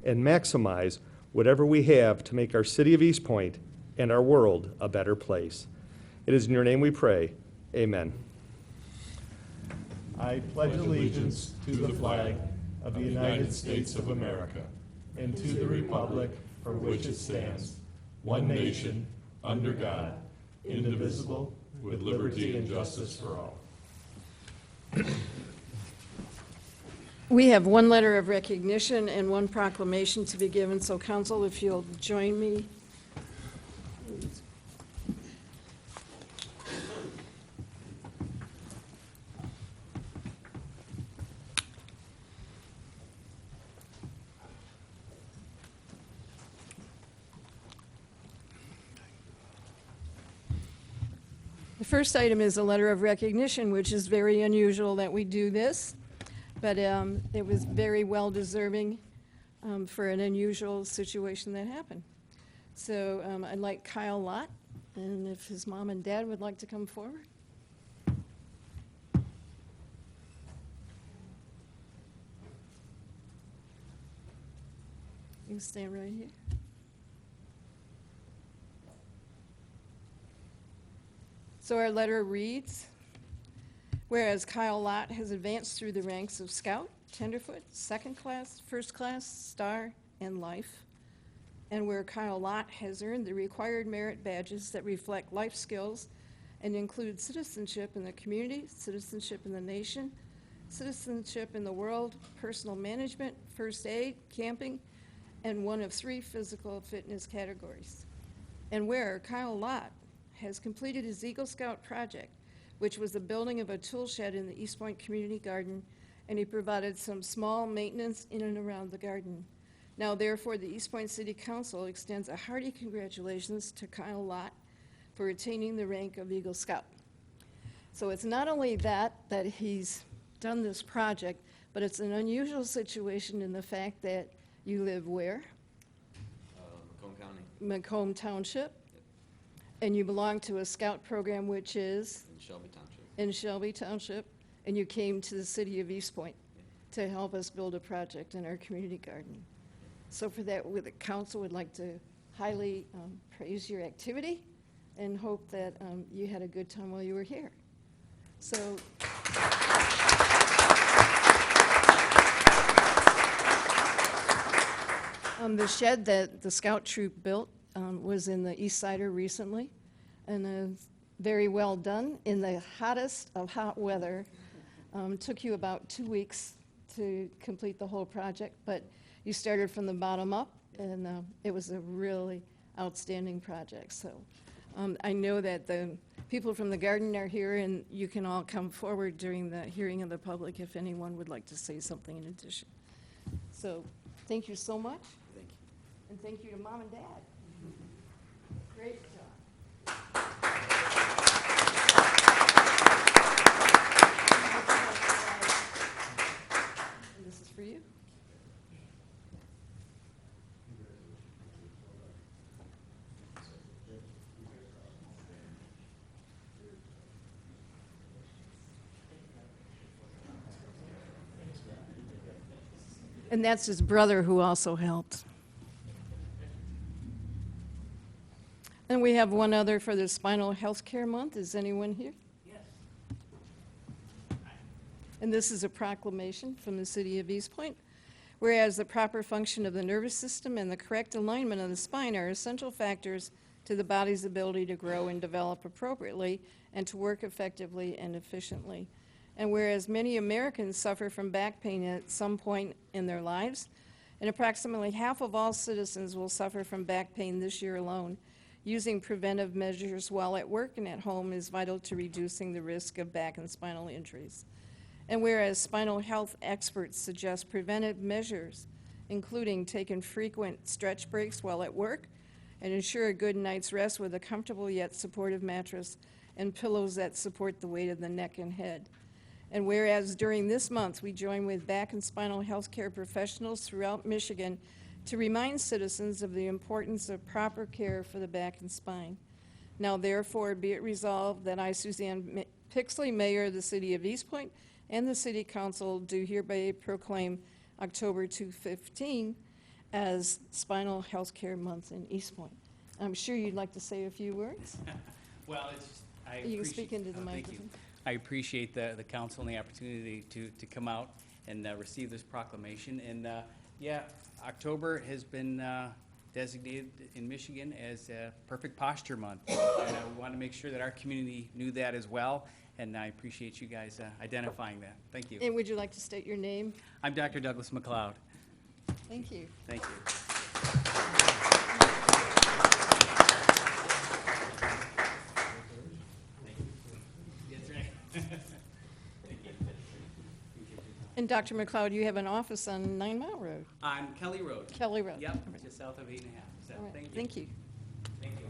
and maximize whatever we have to make our city of Eastpointe and our world a better place. It is in your name we pray. Amen. I pledge allegiance to the flag of the United States of America and to the republic for which it stands, one nation, under God, indivisible, with liberty and justice for all. We have one letter of recognition and one proclamation to be given, so council, if you'll join me. The first item is a letter of recognition, which is very unusual that we do this, but it was very well deserving for an unusual situation that happened. So I'd like Kyle Lott, and if his mom and dad would like to come forward. You can stand right here. So our letter reads, whereas Kyle Lott has advanced through the ranks of Scout, Tenderfoot, Second Class, First Class, Star, and Life, and where Kyle Lott has earned the required merit badges that reflect life skills and include citizenship in the community, citizenship in the nation, citizenship in the world, personal management, first aid, camping, and one of 3 physical fitness categories. And where Kyle Lott has completed his Eagle Scout project, which was the building of a tool shed in the Eastpointe Community Garden, and he provided some small maintenance in and around the garden. Now, therefore, the Eastpointe City Council extends a hearty congratulations to Kyle Lott for attaining the rank of Eagle Scout. So it's not only that he's done this project, but it's an unusual situation in the fact that you live where? Macomb County. Macomb Township. And you belong to a scout program which is? In Shelby Township. In Shelby Township. And you came to the city of Eastpointe to help us build a project in our community garden. So for that, the council would like to highly praise your activity and hope that you had a good time while you were here. So. The shed that the scout troop built was in the East Sider recently, and very well done in the hottest of hot weather. Took you about 2 weeks to complete the whole project, but you started from the bottom up, and it was a really outstanding project. So I know that the people from the garden are here, and you can all come forward during the hearing of the public if anyone would like to say something in addition. So thank you so much. Thank you. And thank you to Mom and Dad. Great job. And this is for you. And that's his brother who also helped. And we have one other for the Spinal Healthcare Month. Is anyone here? Yes. And this is a proclamation from the city of Eastpointe. Whereas the proper function of the nervous system and the correct alignment of the spine are essential factors to the body's ability to grow and develop appropriately and to work effectively and efficiently. And whereas many Americans suffer from back pain at some point in their lives, and approximately half of all citizens will suffer from back pain this year alone, using preventive measures while at work and at home is vital to reducing the risk of back and spinal injuries. And whereas spinal health experts suggest preventive measures, including taking frequent stretch breaks while at work, and ensure a good night's rest with a comfortable yet supportive mattress and pillows that support the weight of the neck and head. And whereas during this month we join with back and spinal health care professionals throughout Michigan to remind citizens of the importance of proper care for the back and spine. Now therefore be it resolved that I, Suzanne Pixley, Mayor of the City of Eastpointe, and the City Council do hereby proclaim October 2015 as Spinal Healthcare Month in Eastpointe. I'm sure you'd like to say a few words. Well, it's, I You can appreciate- speak into the thank you. microphone. I appreciate the council and the opportunity to come out and receive this proclamation. And yeah, October has been designated in Michigan as a Perfect Posture Month. And we want to make sure that our community knew that as well. And I appreciate you guys identifying that. Thank you. And would you like to state your name? I'm Dr. Douglas McLeod. Thank you. Thank you. That's right. And Dr. McLeod, you have an office on 9 Mile Road, On Kelly Road. Kelly Road. Yep, just south of 8.5. So, All right, thank you. thank you. Thank you.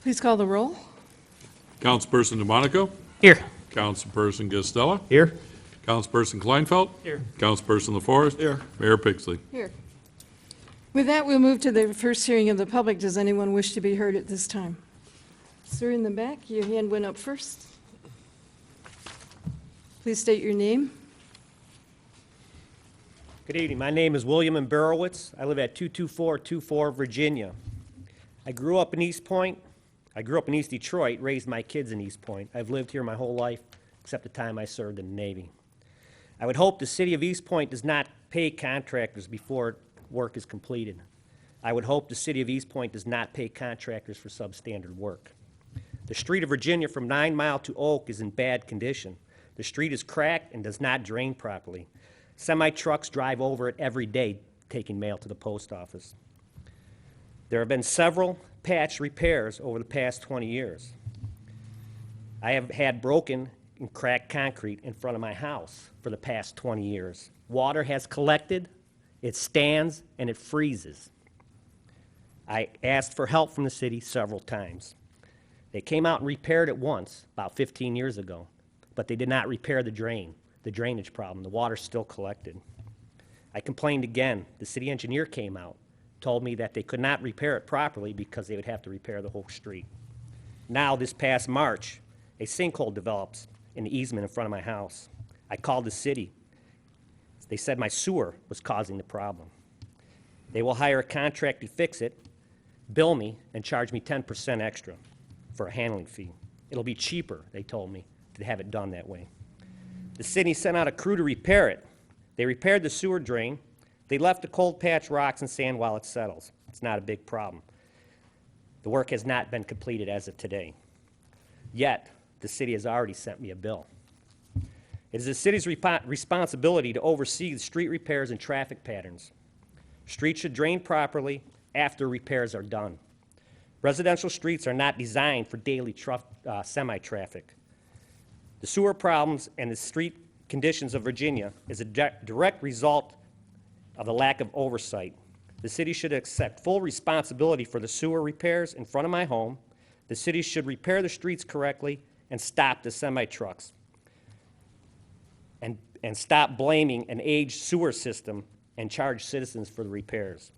Please call the roll. Councilperson DeMonico, Here. Councilperson Gastella, Here. Councilperson Kleinfeld, Here. Councilperson LaForest. Here. Mayor Pixley. Here. With that, we'll move to the first hearing of the public. Does anyone wish to be heard at this time? Sir in the back, your hand went up first. Please state your name. Good evening. My name is William M. Barowitz. I live at 22424 Virginia. I grew up in Eastpointe. I grew up in East Detroit, raised my kids in Eastpointe. I've lived here my whole life, except the time I served in the Navy. I would hope the city of Eastpointe does not pay contractors before work is completed. I would hope the city of Eastpointe does not pay contractors for substandard work. The street of Virginia from 9 Mile to Oak is in bad condition. The street is cracked and does not drain properly. Semi-trucks drive over it every day taking mail to the post office. There have been several patch repairs over the past 20 years. I have had broken and cracked concrete in front of my house for the past 20 years. Water has collected, it stands, and it freezes. I asked for help from the city several times. They came out and repaired it once, about 15 years ago, but they did not repair the drainage problem. The water still collected. I complained again. The city engineer came out, told me that they could not repair it properly because they would have to repair the whole street. Now, this past March, a sinkhole develops in the easement in front of my house. I called the city. They said my sewer was causing the problem. They will hire a contract to fix it, bill me, and charge me 10% extra for a handling fee. It'll be cheaper, they told me, to have it done that way. The city sent out a crew to repair it. They repaired the sewer drain. They left the cold patch rocks and sand while it settles. It's not a big problem. The work has not been completed as of today. Yet, the city has already sent me a bill. It is the city's responsibility to oversee the street repairs and traffic patterns. Streets should drain properly after repairs are done. Residential streets are not designed for daily semi-traffic. The sewer problems and the street conditions of Virginia is a direct result of the lack of oversight. The city should accept full responsibility for the sewer repairs in front of my home. The city should repair the streets correctly and stop the semi-trucks. And stop blaming an aged sewer system and charge citizens for the repairs.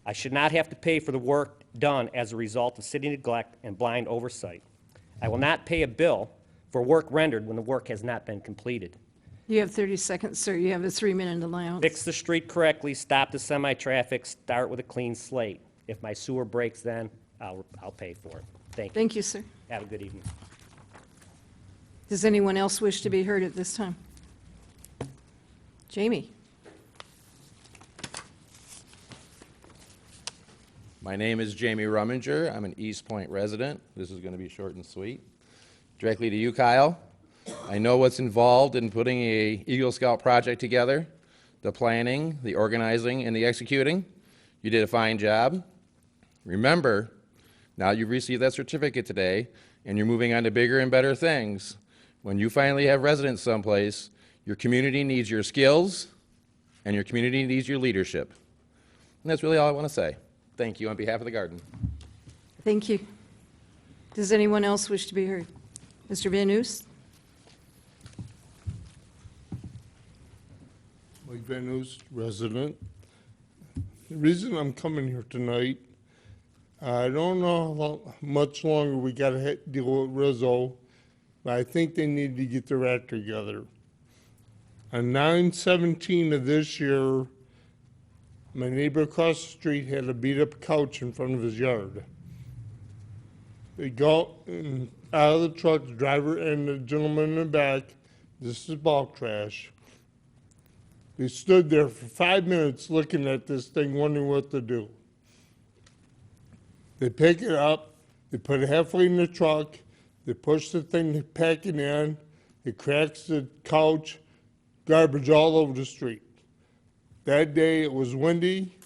I should not have to pay for the work done as a result of city neglect and blind oversight. I will not pay a bill for work rendered when the work has not been completed. You have 30 seconds, sir. You have a 3-minute allowance. Fix the street correctly, stop the semi-traffic, start with a clean slate. If my sewer breaks then, I'll pay for it. Thank you. Thank you, sir. Have a good evening. Does anyone else wish to be heard at this time? Jamie? My name is Jamie Rumminger. I'm an Eastpointe resident. This is going to be short and sweet. Directly to you, Kyle. I know what's involved in putting a Eagle Scout project together, the planning, the organizing, and the executing. You did a fine job. Remember, now you've received that certificate today, and you're moving on to bigger and better things. When you finally have residents someplace, your community needs your skills, and your community needs your leadership. And that's really all I want to say. Thank you on behalf of the garden. Thank you. Does anyone else wish to be heard? Mr. Van Oos? Mike Van Oos, resident. The reason I'm coming here tonight, I don't know how much longer we gotta deal with Rizzo, but I think they need to get their act together. On 9/17 of this year, my neighbor across the street had a beat-up couch in front of his yard. They go out of the truck, the driver and the gentleman in the back, this is bulk trash. They stood there for 5 minutes looking at this thing, wondering what to do. They pick it up, they put it halfway in the truck, they push the thing, they pack it in, it cracks the couch, garbage all over the street. That day it was windy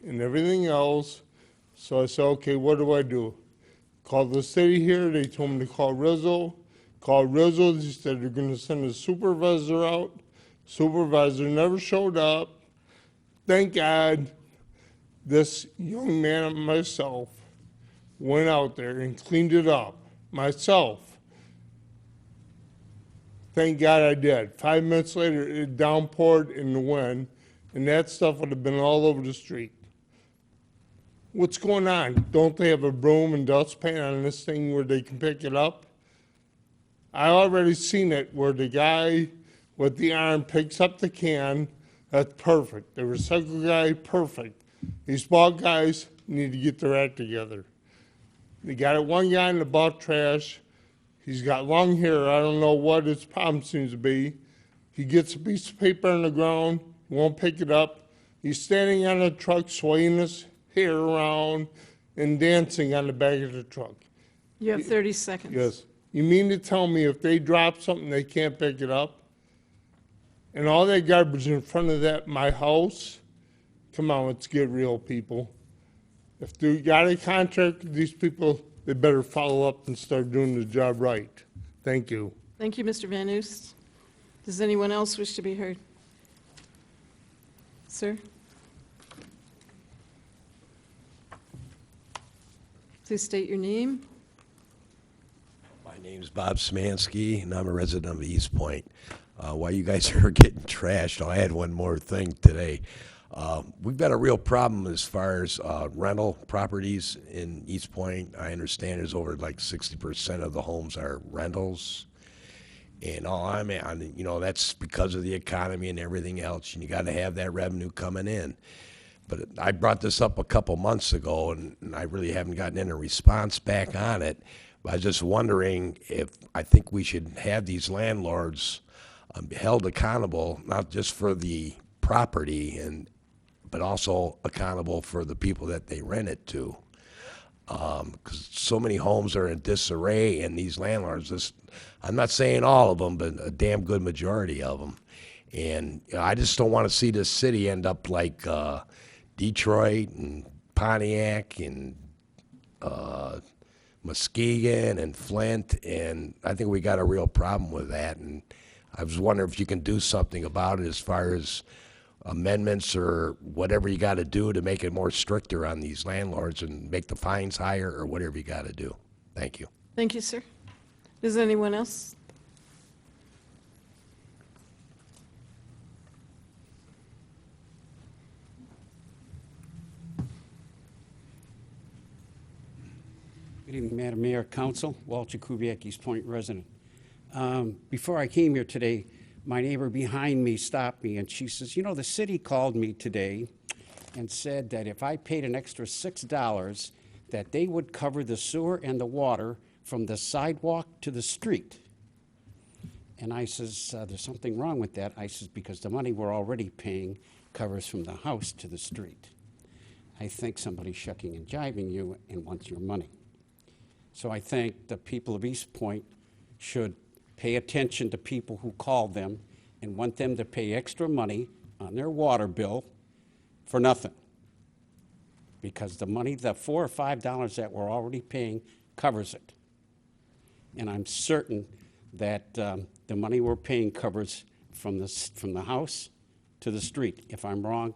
and everything else, so I said, okay, what do I do? Called the city here, they told me to call Rizzo. Called Rizzo, they said they're gonna send a supervisor out. Supervisor never showed up. Thank God this young man and myself went out there and cleaned it up myself. Thank God I did. 5 minutes later, it downpoured in the wind, and that stuff would have been all over the street. What's going on? Don't they have a broom and dustpan on this thing where they can pick it up? I already seen it where the guy with the arm picks up the can. That's perfect. The recycle guy, perfect. These bald guys need to get their act together. They got one guy in the bulk trash. He's got long hair. I don't know what his problem seems to be. He gets a piece of paper on the ground, won't pick it up. He's standing on a truck, swaying his hair around and dancing on the back of the truck. You have 30 seconds. Yes. You mean to tell me if they drop something, they can't pick it up? And all that garbage in front of my house? Come on, let's get real, people. If they got a contract with these people, they better follow up and start doing the job right. Thank you. Thank you, Mr. Van Oost. Does anyone else wish to be heard? Sir? Please state your name. My name's Bob Smansky, and I'm a resident of Eastpointe. While you guys are getting trashed, I'll add one more thing today. We've got a real problem as far as rental properties in Eastpointe. I understand there's over like 60% of the homes are rentals. And that's because of the economy and everything else, and you got to have that revenue coming in. But I brought this up a couple months ago, and I really haven't gotten any response back on it. But I was just wondering if I think we should have these landlords held accountable, not just for the property, but also accountable for the people that they rent it to. Because so many homes are in disarray, and these landlords, I'm not saying all of them, but a damn good majority of them. And I just don't want to see this city end up like Detroit and Pontiac and Muskegon and Flint, and I think we got a real problem with that. And I was wondering if you can do something about it as far as amendments or whatever you got to do to make it more stricter on these landlords and make the fines higher or whatever you got to do. Thank you. Thank you, sir. Does anyone else? Good evening, Madam Mayor, Council. Walter Kubiak, Eastpointe resident. Before I came here today, my neighbor behind me stopped me, and she says, you know, the city called me today and said that if I paid an extra $6, that they would cover the sewer and the water from the sidewalk to the street. And I says, there's something wrong with that. I says, because the money we're already paying covers from the house to the street. I think somebody's shucking and jiving you and wants your money. So I think the people of Eastpointe should pay attention to people who call them and want them to pay extra money on their water bill for nothing. Because the money, the $4 or $5 that we're already paying covers it. And I'm certain that the money we're paying covers from the house to the street. If I'm wrong,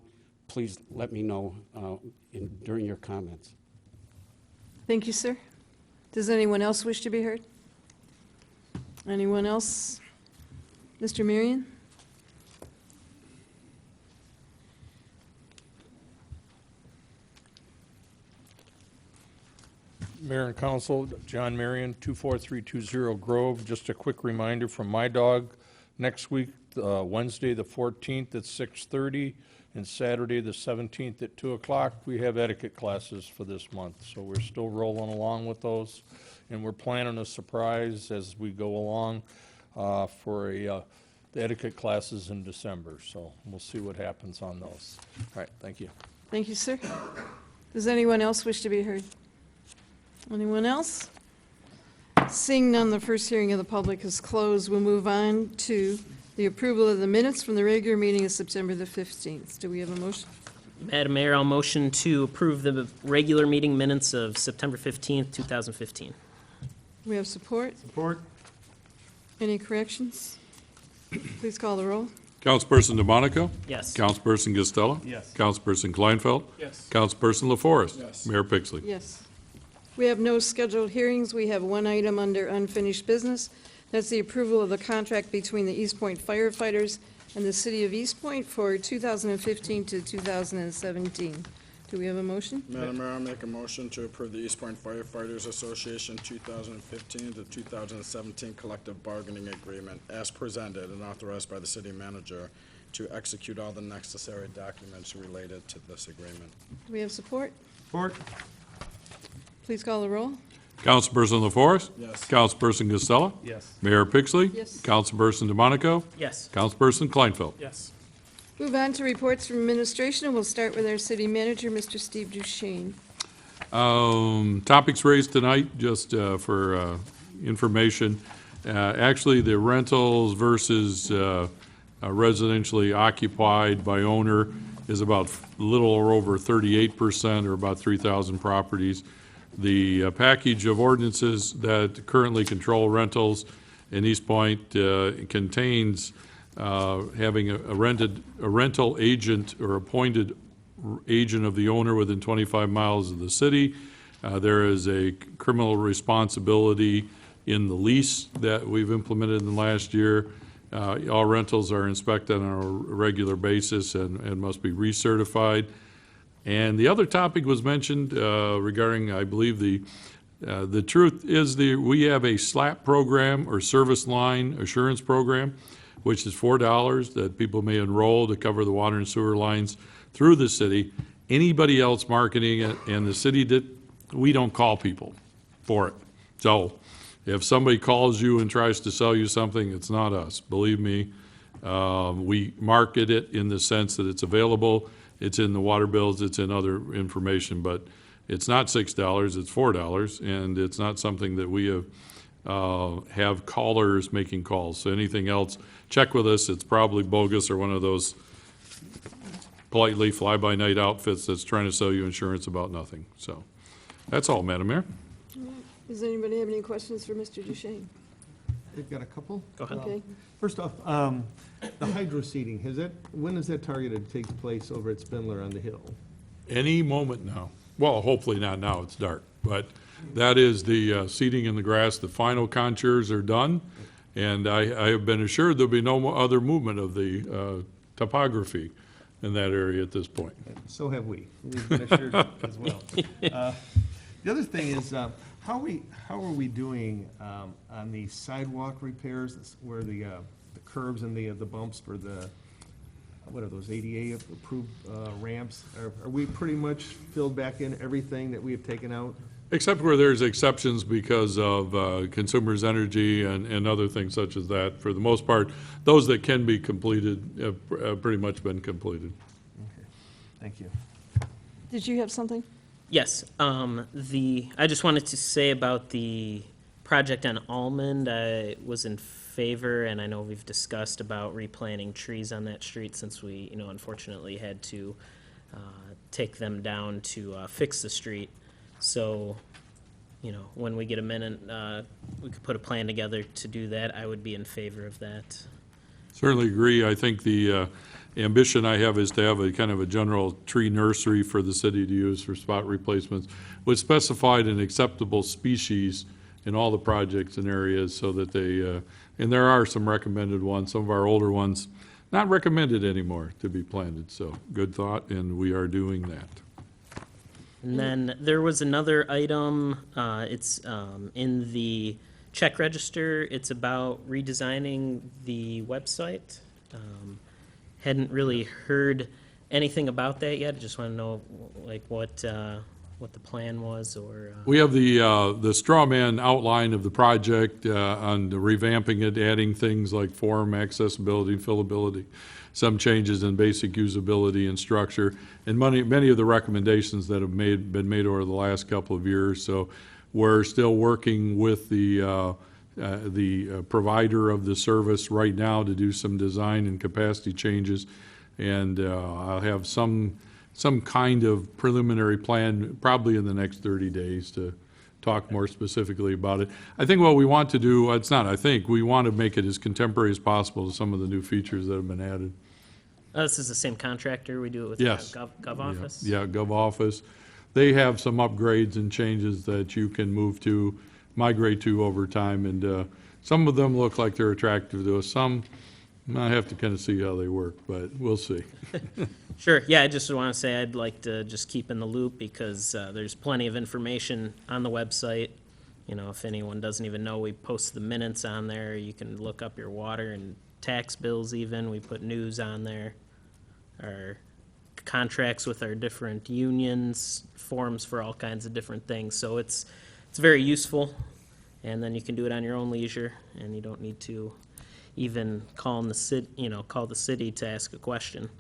please let me know during your comments. Thank you, sir. Does anyone else wish to be heard? Anyone else? Mr. Marion? Mayor and Council, John Marion, 24320 Grove. Just a quick reminder from my dog, next week, Wednesday, the 14th at 6:30, and Saturday, the 17th at 2 o'clock, we have etiquette classes for this month. So we're still rolling along with those, and we're planning a surprise as we go along for the etiquette classes in December. So we'll see what happens on those. All right, thank you. Thank you, sir. Does anyone else wish to be heard? Anyone else? Seeing none, the first hearing of the public is closed. We'll move on to the approval of the minutes from the regular meeting of September the 15th. Do we have a motion? Madam Mayor, I'll motion to approve the regular meeting minutes of September 15th, 2015. Do we have support? Support. Any corrections? Please call the roll. Councilperson DeMonico? Yes. Councilperson Costello? Yes. Councilperson Kleinfeld? Yes. Councilperson LaForest? Yes. Mayor Pixley? Yes. We have no scheduled hearings. We have one item under unfinished business. That's the approval of the contract between the Eastpointe Firefighters and the City of Eastpointe for 2015 to 2017. Do we have a motion? Madam Mayor, I'll make a motion to approve the Eastpointe Firefighters Association 2015 to 2017 collective bargaining agreement as presented and authorized by the city manager to execute all the necessary documents related to this agreement. Do we have support? Support. Please call the roll. Councilperson LaForest? Yes. Councilperson Costello? Yes. Mayor Pixley? Yes. Councilperson DeMonico? Yes. Councilperson Kleinfeld? Yes. Move on to reports from administration, and we'll start with our city manager, Mr. Steve Duchesne. Topics raised tonight, just for information. Actually, the rentals versus residentially occupied by owner is about a little over 38%, or about 3,000 properties. The package of ordinances that currently control rentals in Eastpointe contains having a rental agent or appointed agent of the owner within 25 miles of the city. There is a criminal responsibility in the lease that we've implemented in the last year. All rentals are inspected on a regular basis and must be recertified. And the other topic was mentioned regarding, I believe, the truth is we have a SLAP program, or service line assurance program, which is $4 that people may enroll to cover the water and sewer lines through the city. Anybody else marketing it, and the city we don't call people for it. So if somebody calls you and tries to sell you something, it's not us. Believe me, we market it in the sense that it's available. It's in the water bills, it's in other information, but it's not $6, it's $4, and it's not something that we have callers making calls. So anything else, check with us. It's probably bogus or one of those politely fly-by-night outfits that's trying to sell you insurance about nothing. So that's all, Madam Mayor. Does anybody have any questions for Mr. Duchesne? They've got a couple. Go ahead. Okay. First off, the hydroseeding, when is that targeted to take place over at Spindler on the hill? Any moment now. Well, hopefully not now, it's dark. But that is the seeding in the grass. The final contours are done. And I have been assured there'll be no other movement of the topography in that area at this point. So have we. We've been assured as well. The other thing is, how are we doing on the sidewalk repairs where the curbs and the bumps for the, what are those, ADA approved ramps? Are we pretty much filled back in everything that we have taken out? Except where there's exceptions because of consumers' energy and other things such as that. For the most part, those that can be completed have pretty much been completed. Okay, thank you. Did you have something? Yes. I just wanted to say about the project on Almond, I was in favor, and I know we've discussed about replanting trees on that street since we, unfortunately had to take them down to fix the street. So, when we get a minute, we could put a plan together to do that. I would be in favor of that. Certainly agree. I think the ambition I have is to have a kind of a general tree nursery for the city to use for spot replacements with specified and acceptable species in all the projects and areas so that they, and there are some recommended ones, some of our older ones, not recommended anymore to be planted. So good thought, and we are doing that. And then there was another item, it's in the check register. It's about redesigning the website. Hadn't really heard anything about that yet. Just want to know, like, what the plan was, or. We have the straw man outline of the project on the revamping it, adding things like form accessibility, fillability, some changes in basic usability and structure, and many of the recommendations that have been made over the last couple of years. So we're still working with the provider of the service right now to do some design and capacity changes, and I'll have some kind of preliminary plan probably in the next 30 days to talk more specifically about it. I think what we want to do, we want to make it as contemporary as possible to some of the new features that have been added. This is the same contractor, we do it with Yes. Gov Office? Yeah, Gov Office. They have some upgrades and changes that you can migrate to over time, and some of them look like they're attractive to us. Some, I have to kind of see how they work, but we'll see. Sure, yeah, I just want to say I'd like to just keep in the loop, because there's plenty of information on the website. You know, if anyone doesn't even know, we post the minutes on there. You can look up your water and tax bills even. We put news on there. Our contracts with our different unions, forms for all kinds of different things. So it's very useful, and then you can do it on your own leisure, and you don't need to even call the city to ask a question.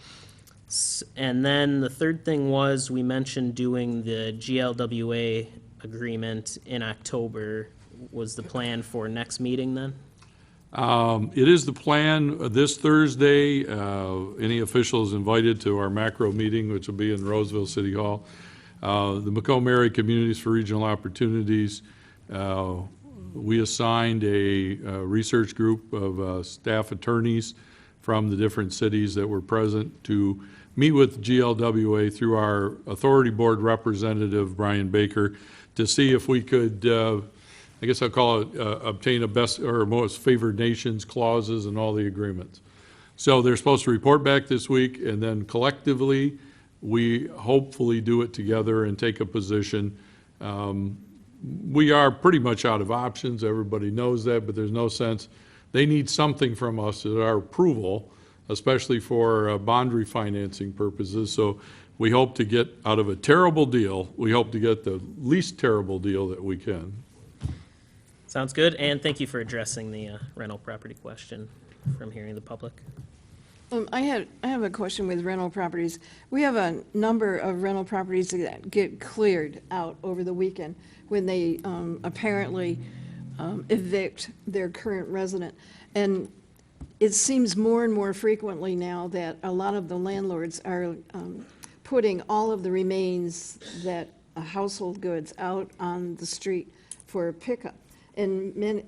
And then the third thing was, we mentioned doing the GLWA agreement in October. Was the plan for next meeting then? It is the plan this Thursday. Any officials invited to our macro meeting, which will be in Roseville City Hall. The Macomb Area Communities for Regional Opportunities, we assigned a research group of staff attorneys from the different cities that were present to meet with GLWA through our authority board representative, Brian Baker, to see if we could, I guess I'll call it, obtain a best or most favored nations clauses in all the agreements. So they're supposed to report back this week, and then collectively, we hopefully do it together and take a position. We are pretty much out of options. Everybody knows that, but there's no sense. They need something from us at our approval, especially for bond refinancing purposes. So we hope to get out of a terrible deal, we hope to get the least terrible deal that we can. Sounds good, and thank you for addressing the rental property question from hearing the public. I have a question with rental properties. We have a number of rental properties that get cleared out over the weekend when they apparently evict their current resident. And it seems more and more frequently now that a lot of the landlords are putting all of the remains that household goods out on the street for pickup. And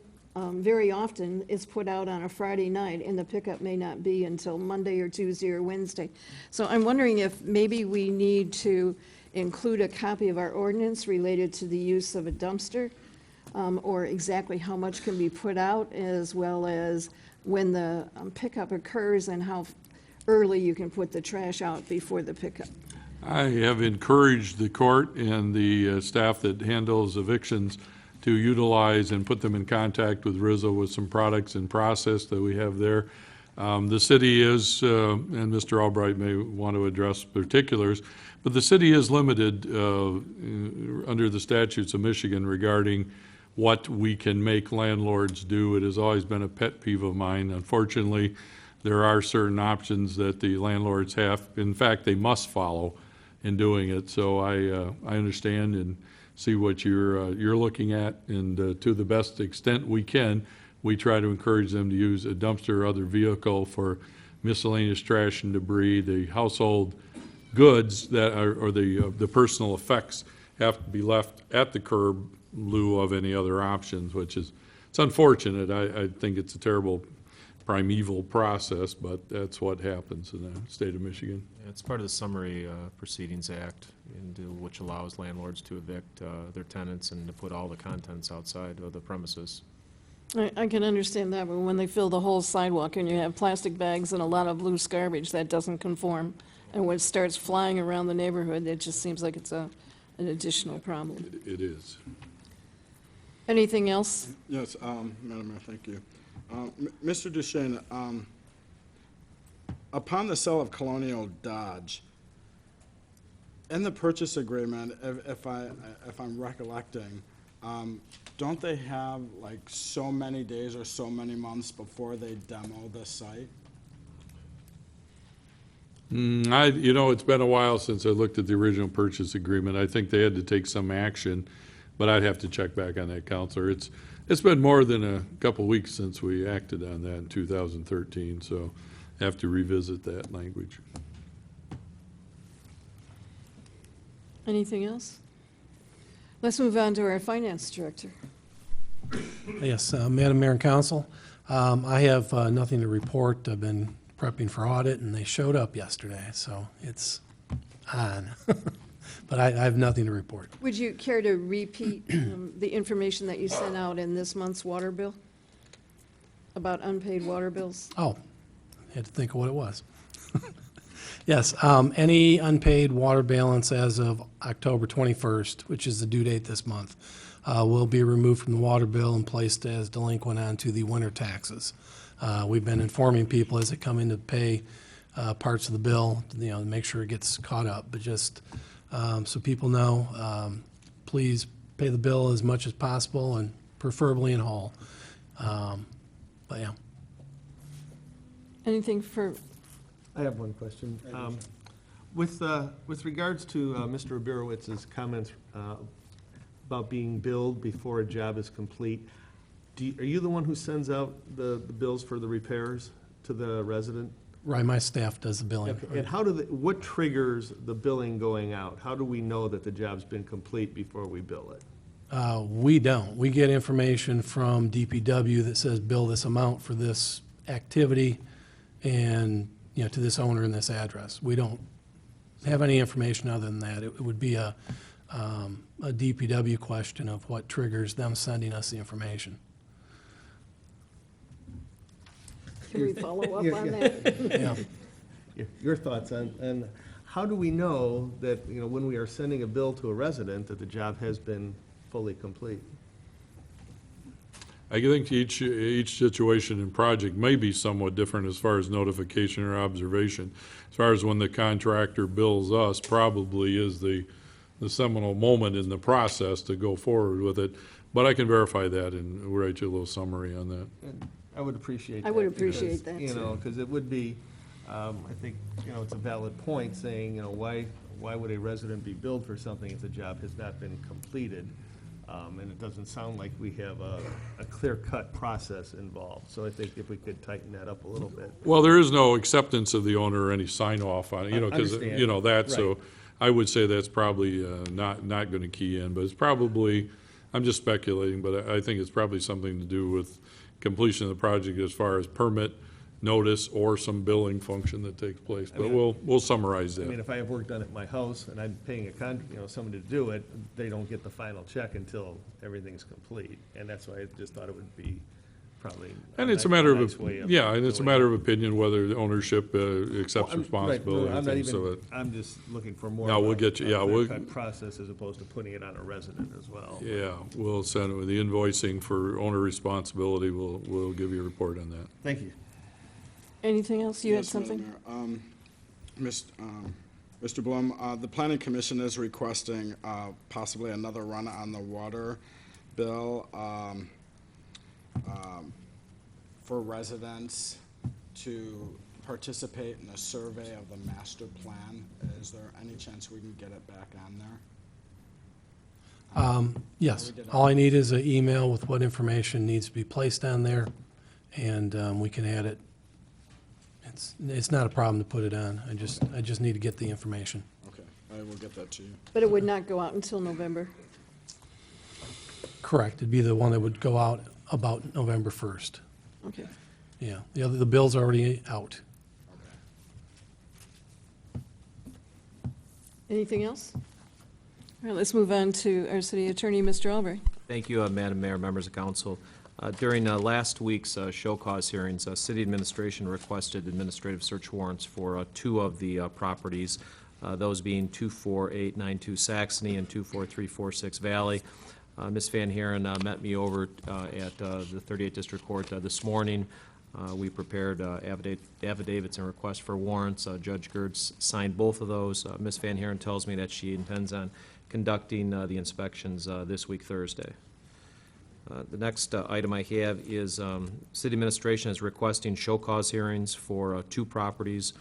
very often, it's put out on a Friday night, and the pickup may not be until Monday or Tuesday or Wednesday. So I'm wondering if maybe we need to include a copy of our ordinance related to the use of a dumpster, or exactly how much can be put out, as well as when the pickup occurs and how early you can put the trash out before the pickup. I have encouraged the court and the staff that handles evictions to utilize and put them in contact with Rizzo with some products and process that we have there. The city is, and Mr. Albright may want to address particulars, but the city is limited under the statutes of Michigan regarding what we can make landlords do. It has always been a pet peeve of mine. Unfortunately, there are certain options that the landlords have. In fact, they must follow in doing it. So I understand and see what you're looking at, and to the best extent we can, we try to encourage them to use a dumpster or other vehicle for miscellaneous trash and debris. The household goods that are, or the personal effects have to be left at the curb in lieu of any other options, which is, it's unfortunate. I think it's a terrible primeval process, but that's what happens in the state of Michigan. It's part of the Summary Proceedings Act, which allows landlords to evict their tenants and to put all the contents outside of the premises. I can understand that, but when they fill the whole sidewalk and you have plastic bags and a lot of loose garbage, that doesn't conform. And when it starts flying around the neighborhood, it just seems like it's a an additional problem. It is. Anything else? Yes, Madam Mayor, thank you. Mr. Duchesne, upon the sale of Colonial Dodge, in the purchase agreement, if I'm recollecting, don't they have like so many days or so many months before they demo the site? It's been a while since I looked at the original purchase agreement. I think they had to take some action, but I'd have to check back on that, Counselor. It's been more than a couple weeks since we acted on that in 2013, so I have to revisit that language. Anything else? Let's move on to our finance director. Yes, Madam Mayor and Council, I have nothing to report. I've been prepping for audit, and they showed up yesterday, so it's on. But I have nothing to report. Would you care to repeat the information that you sent out in this month's water bill about unpaid water bills? Oh, I had to think of what it was. Yes, any unpaid water balance as of October 21st, which is the due date this month, will be removed from the water bill and placed as delinquent onto the winter taxes. We've been informing people as they come in to pay parts of the bill, to make sure it gets caught up. But just so people know, please pay the bill as much as possible and preferably in whole. But yeah. Anything for, I have one question. With regards to Mr. Oberowitz's comments about being billed before a job is complete, are you the one who sends out the bills for the repairs to the resident? Right, my staff does the billing. Okay, and what triggers the billing going out? How do we know that the job's been complete before we bill it? We don't. We get information from DPW that says bill this amount for this activity and, to this owner and this address. We don't have any information other than that. It would be a DPW question of what triggers them sending us the information. can we follow up on that? Yeah. Your thoughts on how do we know that, when we are sending a bill to a resident, that the job has been fully complete? I think each situation and project may be somewhat different as far as notification or observation. As far as when the contractor bills us, probably is the seminal moment in the process to go forward with it. But I can verify that and write you a little summary on that. And I would appreciate that. I would appreciate because, that, too. Because it would be, I think, it's a valid point saying, why would a resident be billed for something if the job has not been completed? And it doesn't sound like we have a clear-cut process involved. So I think if we could tighten that up a little bit. Well, there is no acceptance of the owner or any sign-off on it, because, Understand. that, so Right. I would say that's probably not going to key in, but it's probably, I'm just speculating, but I think it's probably something to do with completion of the project as far as permit, notice, or some billing function that takes place. But we'll summarize I mean, that. if I have work done at my house and I'm paying somebody to do it, they don't get the final check until everything's complete. And that's why I just thought it would be probably And it's a matter nice of, way yeah, and it's a doing matter it. of opinion whether the ownership accepts Well, responsibility. I'm and not things, so even, I'm just looking for more No, of we'll a get you- yeah, we'll- clear-cut process as opposed to putting it on a resident as well. Yeah, we'll send it with the invoicing for owner responsibility. We'll give you a report on that. Thank you. Anything else? You had Yes, Madam something? Mayor. Mr. Bloom, the Planning Commission is requesting possibly another run on the water bill for residents to participate in a survey of the master plan. Is there any chance we can get it back on there? Yes, all I need is an email with what information needs to be placed on there, and we can add it. It's not a problem to put it on. I just need to get the information. Okay, I will get that to you. But it would not go out until November. Correct. It'd be the one that would go out about November 1st. Okay. Yeah, the bill's already out. Anything else? All right, let's move on to our city attorney, Mr. Albright. Thank you, Madam Mayor, members of council. During last week's show cause hearings, city administration requested administrative search warrants for two of the properties. those being 24892 Saxony and 24346 Valley. Ms. Van Haren met me over at the 38th District Court this morning. We prepared affidavits and requests for warrants. Judge Gertz signed both of those. Ms. Van Haren tells me that she intends on conducting the inspections this week, Thursday. The next item I have is City Administration is requesting show cause hearings for 2 properties,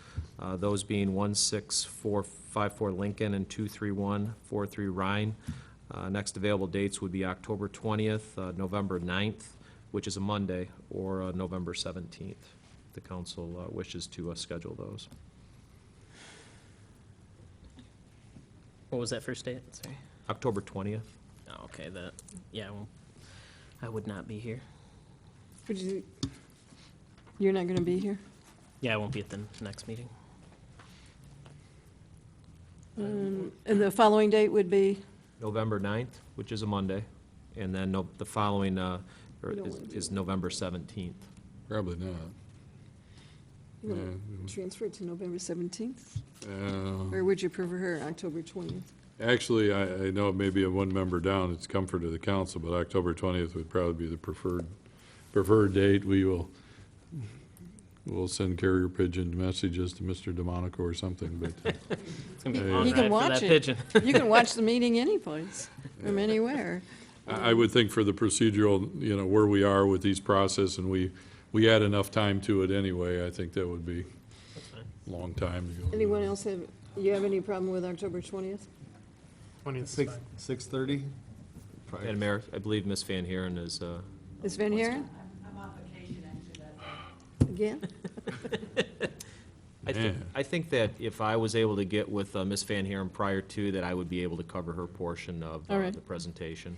those being 16454 Lincoln and 23143 Rhine. Next available dates would be October 20th, November 9th, which is a Monday, or November 17th. The council wishes to schedule those. What was that first date? Sorry. October 20th. Oh, okay, yeah, well, I would not be here. You're not going to be here? Yeah, I won't be at the next meeting. And the following date would be? November 9th, which is a Monday, and then the following is November 17th. Probably not. You want to transfer it to November 17th? Uh, Or would you prefer October 20th? Actually, I know it may be a one member down, it's comfort of the council, but October 20th would probably be the preferred date. We'll send carrier pigeon messages to Mr. DeMonico or something, but. It's gonna be a Hey, long You can ride for watch that it. pigeon. You can watch the meeting anyplace, from anywhere. I would think for the procedural, where we are with these process, and we add enough time to it anyway, I think that would be a long time to go. Anyone else you have any problem with October 20th? 6:30? Madam Mayor, I believe Ms. Van Haren is, Ms. Van Haren? I'm on vacation actually that day. Again? I think that if I was able to get with Ms. Van Haren prior to that, I would be able to cover her portion of All right. the presentation.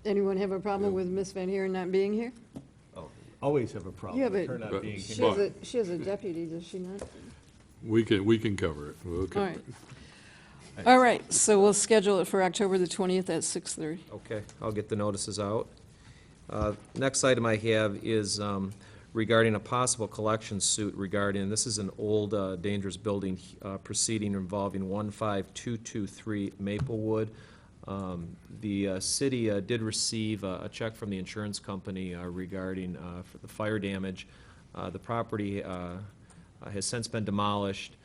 Anyone have a problem with Ms. Van Haren not being here? Always have a problem You have with a- her not being She here. has a deputy, does she not? We can cover it. We'll All cover right. it. All right, so we'll schedule it for October the 20th at 6:30. Okay, I'll get the notices out. Next item I have is regarding a possible collection suit regarding, this is an old dangerous building proceeding involving 15223 Maplewood. The city did receive a check from the insurance company regarding for the fire damage. The property has since been demolished.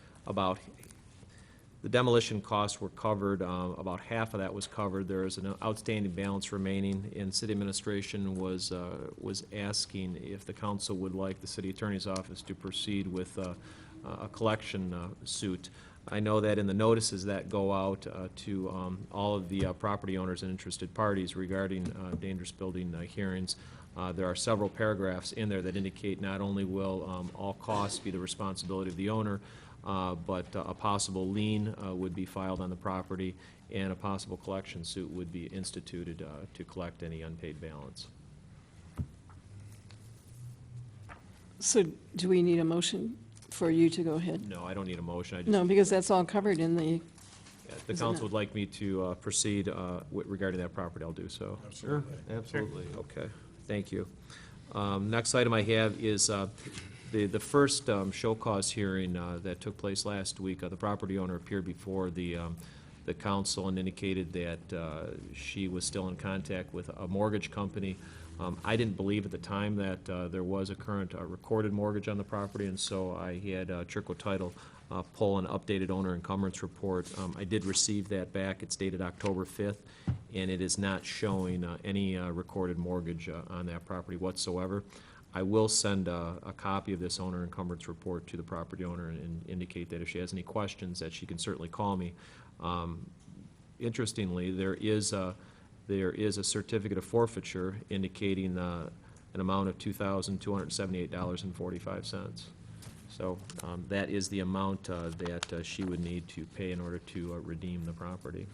The demolition costs were covered, about half of that was covered. There is an outstanding balance remaining, and city administration was asking if the council would like the city attorney's office to proceed with a collection suit. I know that in the notices that go out to all of the property owners and interested parties regarding dangerous building hearings, there are several paragraphs in there that indicate not only will all costs be the responsibility of the owner, but a possible lien would be filed on the property, and a possible collection suit would be instituted to collect any unpaid balance. So do we need a motion for you to go ahead? No, I don't need a motion. I just, No, because that's all covered in the, if the Is it council not? would like me to proceed regarding that property, I'll do so. Sure, absolutely. Okay, thank you. Next item I have is the first show cause hearing that took place last week. The property owner appeared before the council and indicated that she was still in contact with a mortgage company. I didn't believe at the time that there was a current recorded mortgage on the property, and so I had Churco Title pull an updated owner encumbrance report. I did receive that back. It's dated October 5th, and it is not showing any recorded mortgage on that property whatsoever. I will send a copy of this owner encumbrance report to the property owner and indicate that if she has any questions, that she can certainly call me. Interestingly, there is a certificate of forfeiture indicating an amount of $2,278.45. So that is the amount that she would need to pay in order to redeem the property.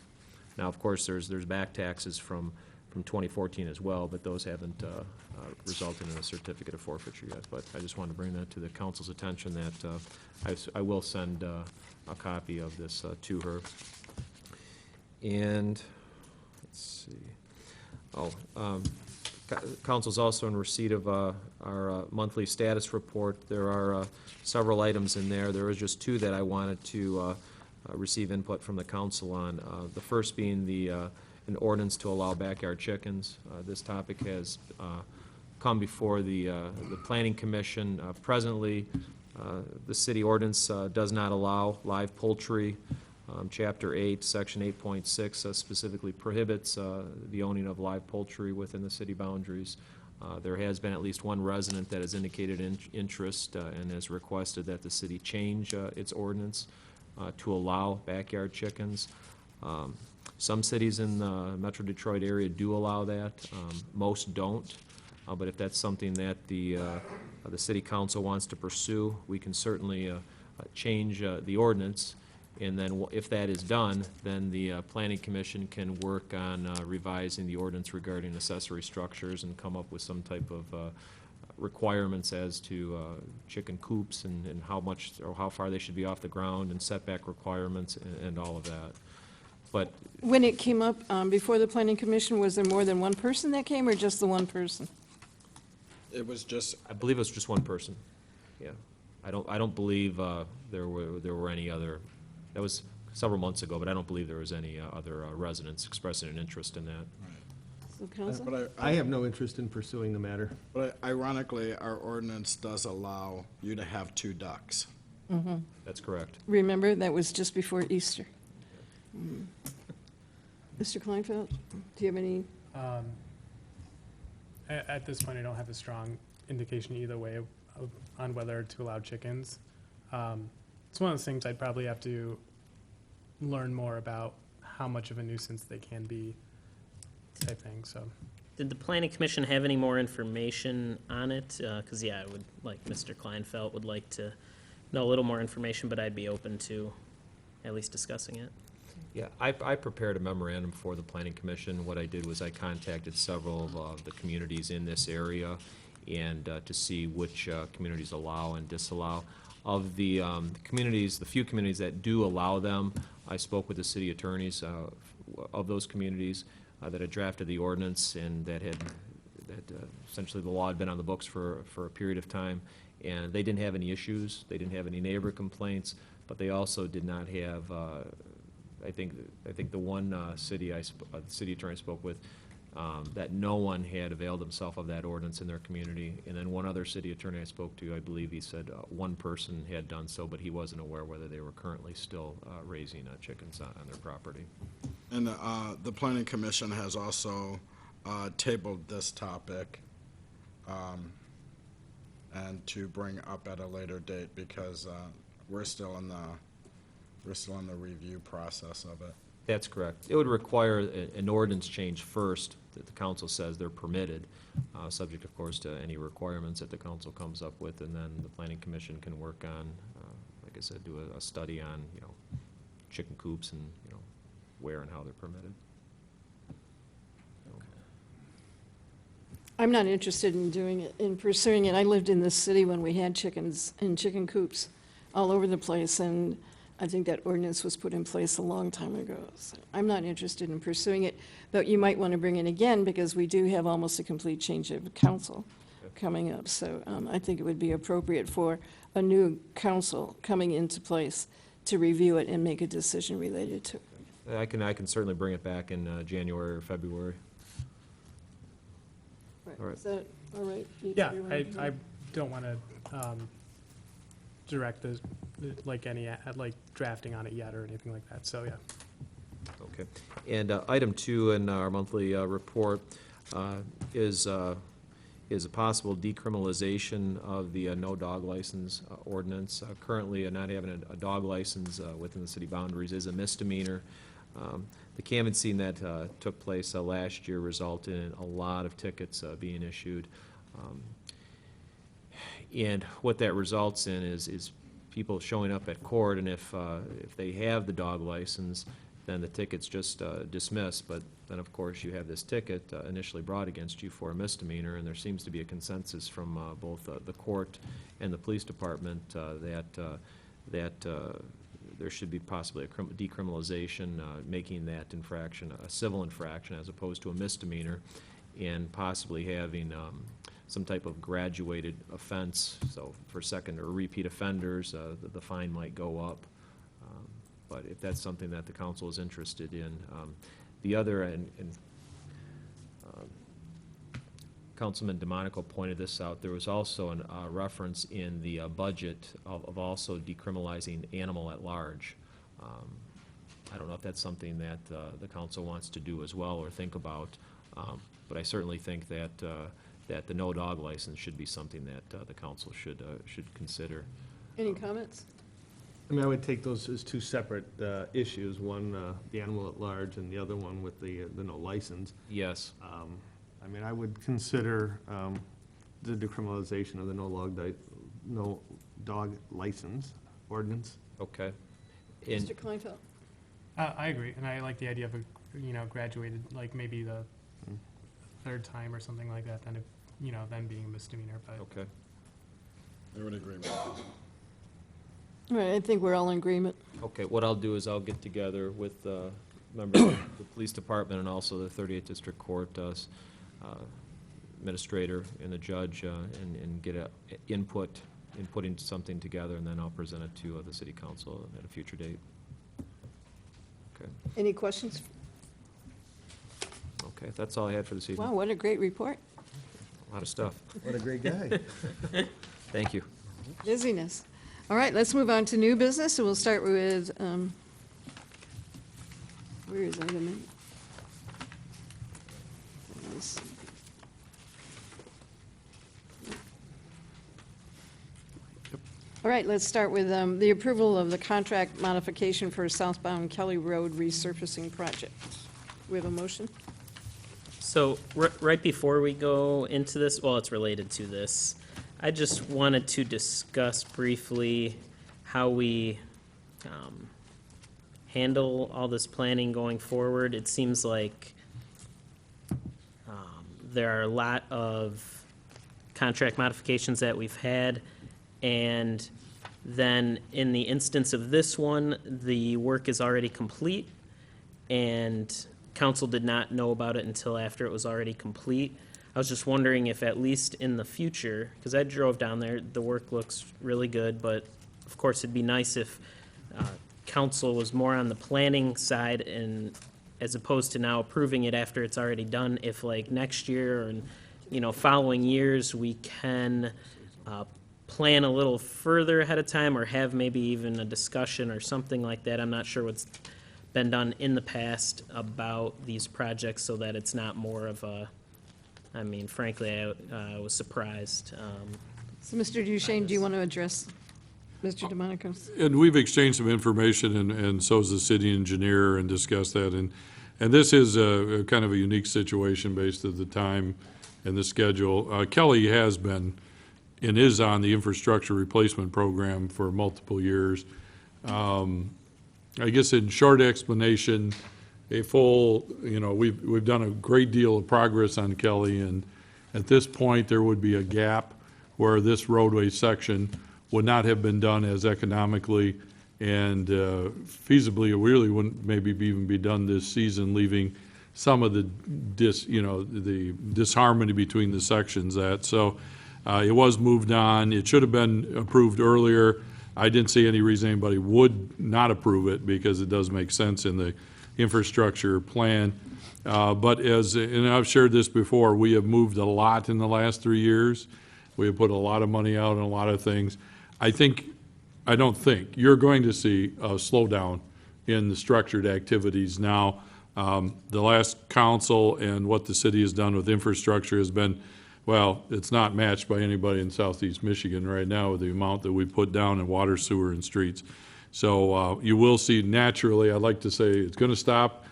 Now, of course, there's back taxes from 2014 as well, but those haven't resulted in a certificate of forfeiture yet. But I just wanted to bring that to the council's attention that I will send a copy of this to her. And let's see. Council's also in receipt of our monthly status report. There are several items in there. There was just two that I wanted to receive input from the council on. The first being an ordinance to allow backyard chickens. This topic has come before the Planning Commission. Presently, the city ordinance does not allow live poultry. Chapter 8, Section 8.6 specifically prohibits the owning of live poultry within the city boundaries. There has been at least one resident that has indicated interest and has requested that the city change its ordinance to allow backyard chickens. Some cities in the Metro Detroit area do allow that. Most don't. But if that's something that the city council wants to pursue, we can certainly change the ordinance. And then if that is done, then the planning commission can work on revising the ordinance regarding accessory structures and come up with some type of requirements as to chicken coops and how much or how far they should be off the ground and setback requirements and all of that. But When it came up before the planning commission, was there more than one person that came, or just the one person? It was just, I believe it was just one person. Yeah, I don't believe there were any other. That was several months ago, but I don't believe there was any other residents expressing an interest in that. So council? but I have no interest in pursuing the matter. but ironically, our ordinance does allow you to have 2 ducks. That's correct. Remember, that was just before Easter. Mr. Kleinfeld, do you have any? At this point, I don't have a strong indication either way on whether to allow chickens. It's one of those things I'd probably have to learn more about how much of a nuisance they can be type thing, so. Did the planning commission have any more information on it? Because, yeah, I would, like Mr. Kleinfeld, would like to know a little more information, but I'd be open to at least discussing it. Yeah, I prepared a memorandum for the planning commission. What I did was I contacted several of the communities in this area and to see which communities allow and disallow. Of the communities, the few communities that do allow them, I spoke with the city attorneys of those communities that had drafted the ordinance and that essentially the law had been on the books for a period of time, and they didn't have any issues. They didn't have any neighbor complaints, but they also did not have. I think the one city attorney I spoke with, that no one had availed himself of that ordinance in their community. And then one other city attorney I spoke to, I believe he said one person had done so, but he wasn't aware whether they were currently still raising chickens on their property. And the planning commission has also tabled this topic and to bring up at a later date because we're still in the review process of it. That's correct. It would require an ordinance change first that the council says they're permitted, subject, of course, to any requirements that the council comes up with, and then the planning commission can work on, like I said, do a study on, chicken coops and, where and how they're permitted. I'm not interested in doing it, in pursuing it. I lived in this city when we had chickens and chicken coops all over the place, and I think that ordinance was put in place a long time ago. So I'm not interested in pursuing it, but you might want to bring it again because we do have almost a complete change of council coming up. So I think it would be appropriate for a new council coming into place to review it and make a decision related to it. I can certainly bring it back in January or February. All right. Is that all right? Yeah, Everyone? I don't want to direct the, like drafting on it yet or anything like that, so yeah. Okay. And item 2 in our monthly report is a possible decriminalization of the no dog license ordinance. Currently, not having a dog license within the city boundaries is a misdemeanor. The canvassing that took place last year resulted in a lot of tickets being issued. And what that results in is people showing up at court, and if they have the dog license, then the ticket's just dismissed. But then, of course, you have this ticket initially brought against you for a misdemeanor, and there seems to be a consensus from both the court and the police department that there should be possibly a decriminalization, making that infraction a civil infraction as opposed to a misdemeanor, and possibly having some type of graduated offense. So for second or repeat offenders, the fine might go up. but if that's something that the council is interested in. The other, and Councilman DeMonico pointed this out, there was also a reference in the budget of also decriminalizing animal at large. I don't know if that's something that the council wants to do as well or think about, but I certainly think that that the no-dog license should be something that the council should consider. Any comments? I mean, I would take those as two separate issues, one, the animal at large, and the other one with the no license. Yes. I mean, I would consider the decriminalization of the no dog license ordinance. Okay. Mr. Kleinfeld? I agree, and I like the idea of a, graduated, like maybe the third time or something like that, then then being a misdemeanor, but. Okay. I would agree with that. All right, I think we're all in agreement. Okay, what I'll do is I'll get together with members of the police department and also the 38th District Court administrator and the judge and get input in putting something together, and then I'll present it to the city council at a future date. Okay. Any questions? Okay, that's all I had for this evening. Wow, what a great report. A lot of stuff. What a great guy. Thank you. Busyness. All right, let's move on to new business, and we'll start with, where is item 8? Let me see. All right, let's start with the approval of the contract modification for Southbound Kelly Road resurfacing project. We have a motion? So, right before we go into this, well, it's related to this, I just wanted to discuss briefly how we handle all this planning going forward. It seems like there are a lot of contract modifications that we've had, and then in the instance of this one, the work is already complete, and council did not know about it until after it was already complete. I was just wondering if at least in the future, because I drove down there, the work looks really good, but of course it'd be nice if council was more on the planning side and as opposed to now approving it after it's already done, if like next year or following years we can plan a little further ahead of time or have maybe even a discussion or something like that. I'm not sure what's been done in the past about these projects so that it's not more of a, I mean, frankly, I was surprised. So, Mr. Duchesne, do you want to address Mr. DeMonico? And we've exchanged some information, and so has the city engineer, and discussed that. And this is a kind of a unique situation based on the time and the schedule. Kelly has been and is on the infrastructure replacement program for multiple years. I guess in short explanation, a full, we've done a great deal of progress on Kelly, and at this point, there would be a gap where this roadway section would not have been done as economically and feasibly. It really wouldn't maybe even be done this season, leaving some of the the disharmony between the sections. So it was moved on. It should have been approved earlier. I didn't see any reason anybody would not approve it because it does make sense in the infrastructure plan. But and I've shared this before, we have moved a lot in the last 3 years. We have put a lot of money out on a lot of things. I don't think, you're going to see a slowdown in the structured activities now. The last council and what the city has done with infrastructure has been, well, it's not matched by anybody in southeast Michigan right now with the amount that we put down in water, sewer, and streets. So you will see naturally, I'd like to say it's going to stop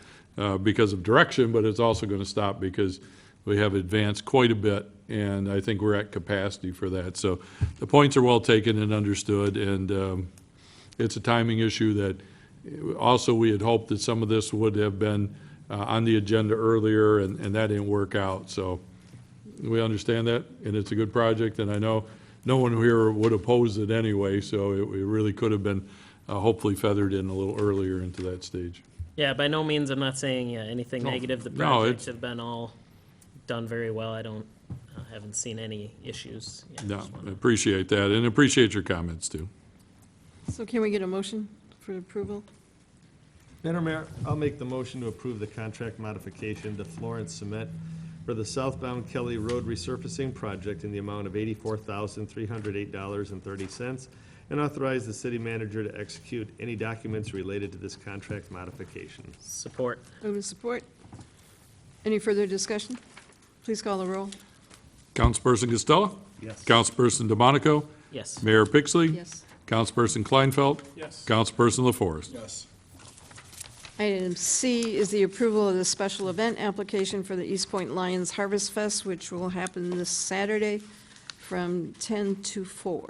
because of direction, but it's also going to stop because we have advanced quite a bit, and I think we're at capacity for that. So the points are well taken and understood, and it's a timing issue that also we had hoped that some of this would have been on the agenda earlier, and that didn't work out. So we understand that, and it's a good project, and I know no one here would oppose it anyway, so it really could have been hopefully feathered in a little earlier into that stage. Yeah, by no means I'm not saying anything negative. The projects have been all done very well. I haven't seen any issues. No, I appreciate that, and appreciate your comments too. So can we get a motion for approval? Madam Mayor, I'll make the motion to approve the contract modification to Florence Cement for the Southbound Kelly Road resurfacing project in the amount of $84,308.30, and authorize the city manager to execute any documents related to this contract modification. Support. Move and support. Any further discussion? Please call the roll. Councilperson Costello? Yes. Councilperson DeMonico? Yes. Mayor Pixley? Yes. Councilperson Kleinfeld? Yes. Councilperson LaForest? Yes. Item C is the approval of the special event application for the Eastpointe Lions Harvest Fest, which will happen this Saturday from 10 to 4.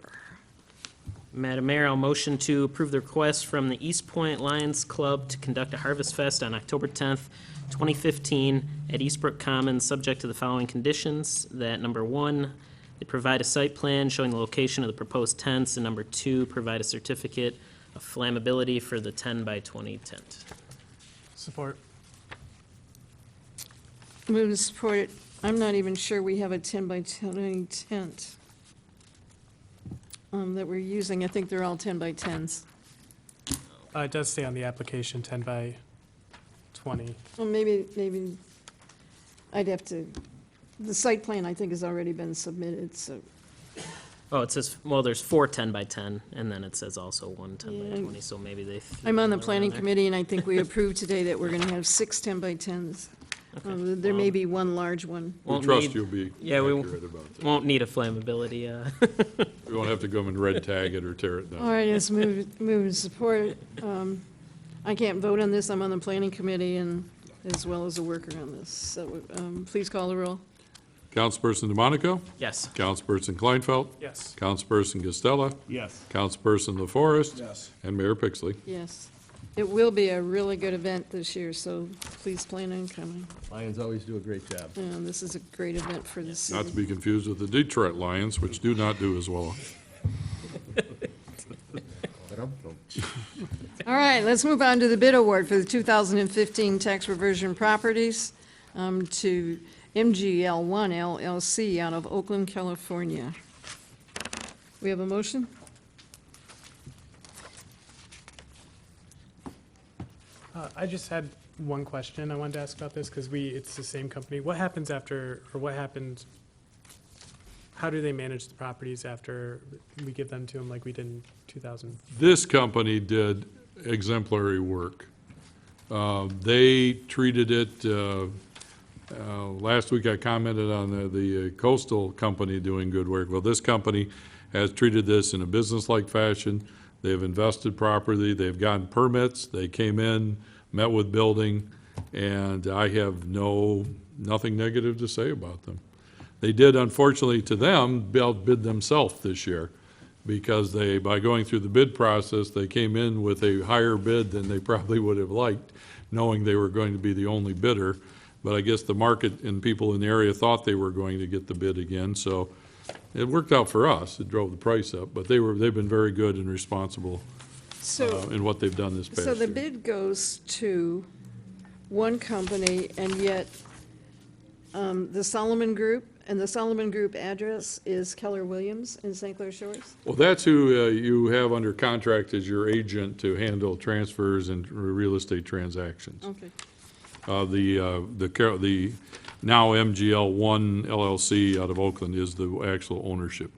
Madam Mayor, I'll motion to approve the request from the Eastpointe Lions Club to conduct a Harvest Fest on October 10th, 2015 at Eastbrook Commons, subject to the following conditions. That number 1, they provide a site plan showing the location of the proposed tents, and number 2, provide a certificate of flammability for the 10 by 20 tent. Support. Move and support it. I'm not even sure we have a 10 by 10 tent that we're using. I think they're all 10 by 10s. It does say on the application 10 by 20. Well, maybe I'd have to, the site plan, I think, has already been submitted, so. Oh, it says, well, there's 4 10 by 10, and then it says also 1 10 by Yeah. 20, so maybe they. threw I'm on the another one planning there. committee, and I think we approved today that we're going to have 6 10 by 10s. There may be one large one. We Won't trust need- you'll be Yeah, we accurate about that. won't need a flammability, We won't have to come and red tag it or tear it All down. right, let's move and support it. I can't vote on this. I'm on the planning committee and as well as a worker on this. So please call the roll. Councilperson DeMonico? Yes. Councilperson Kleinfeld? Yes. Councilperson Costello? Yes. Councilperson LaForest? Yes. And Mayor Pixley? Yes. It will be a really good event this year, so please plan on coming. Lions always do a great job. This is a great event for the Not to city. be confused with the Detroit Lions, which do not do as well. All right, let's move on to the bid award for the 2015 tax reversion properties to MGL1 LLC out of Oakland, California. We have a motion? I just had one question I wanted to ask about this, because it's the same company. What happens after, or what happened, how do they manage the properties after we give them to them like we did in 2000? This company did exemplary work. They treated it, last week I commented on the coastal company doing good work. Well, this company has treated this in a business-like fashion. They've invested properly, they've gotten permits, they came in, met with building, and I have nothing negative to say about them. They did, unfortunately to them, outbid themselves this year, because by going through the bid process, they came in with a higher bid than they probably would have liked, knowing they were going to be the only bidder. But I guess the market and people in the area thought they were going to get the bid again, so it worked out for us. It drove the price up, but they've been very good and responsible in what they've done this past So year. the bid goes to one company, and yet the Solomon Group, and the Solomon Group address is Keller Williams in St. Clair Shores? Well, that's who you have under contract as your agent to handle transfers and real estate transactions. Okay. The now MGL1 LLC out of Oakland is the actual ownership.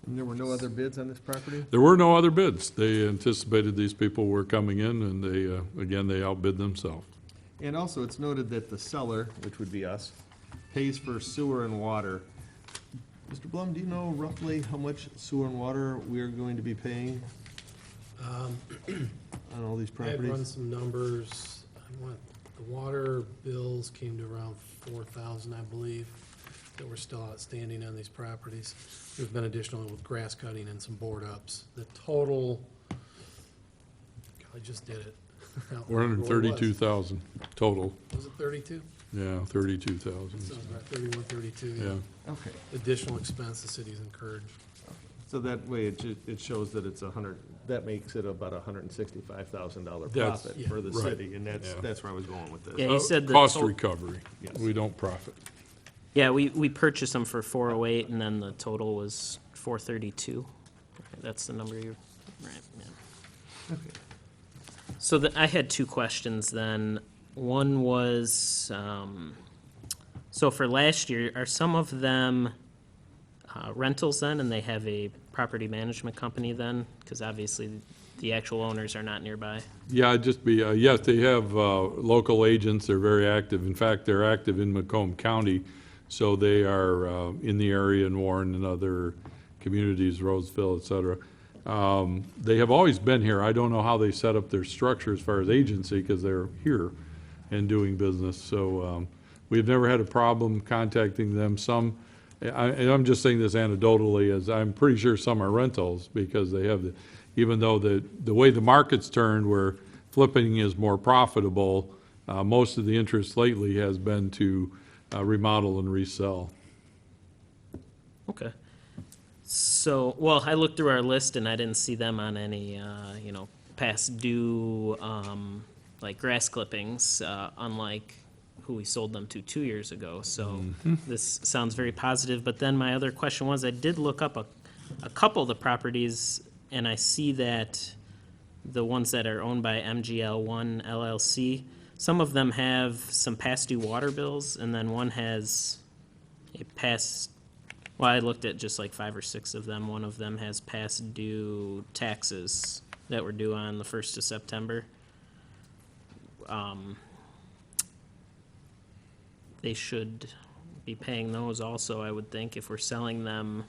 And there were no other bids on this property? There were no other bids. They anticipated these people were coming in, and they outbid themselves. And also, it's noted that the seller, which would be us, pays for sewer and water. Mr. Blum, do you know roughly how much sewer and water we're going to be paying on all these I had run properties? some numbers. The water bills came to around 4,000, I believe, that were still outstanding on these properties. There's been additional with grass cutting and some board ups. The total, I just did it. I don't remember what it was. $432,000 total. Was it 32? Yeah, 32,000. Sounds about 31, 32, yeah. Yeah. Okay. Additional expense the city's incurred. So that way, it shows that it's that makes it about $165,000 That's- profit for the right. city, and Yeah. that's where I was going with this. Yeah, he said the Cost to- recovery. Yes. We don't profit. Yeah, we purchased them for 408, and then the total was 432. That's the number you, right, yeah. Okay. So I had two questions then. One was, so for last year, are some of them rentals then, and they have a property management company then? Because obviously, the actual owners are not nearby. Yeah, it'd just be, yes, they have local agents, they're very active. In fact, they're active in Macomb County, so they are in the area in Warren and other communities, Roseville, et cetera. They have always been here. I don't know how they set up their structure as far as agency, because they're here and doing business. So we've never had a problem contacting them. Some, and I'm just saying this anecdotally, as I'm pretty sure some are rentals, because they have the, even though the way the market's turned, where flipping is more profitable, most of the interest lately has been to remodel and resell. Okay. So, well, I looked through our list and I didn't see them on any, past due, like grass clippings, unlike who we sold them to 2 years ago. So this sounds very positive. But then my other question was, I did look up a couple of the properties, and I see that the ones that are owned by MGL1 LLC, some of them have some past due water bills, and then one has a past, well, I looked at just like 5 or 6 of them. One of them has past due taxes that were due on the 1st of September. They should be paying those also, I would think. If we're selling them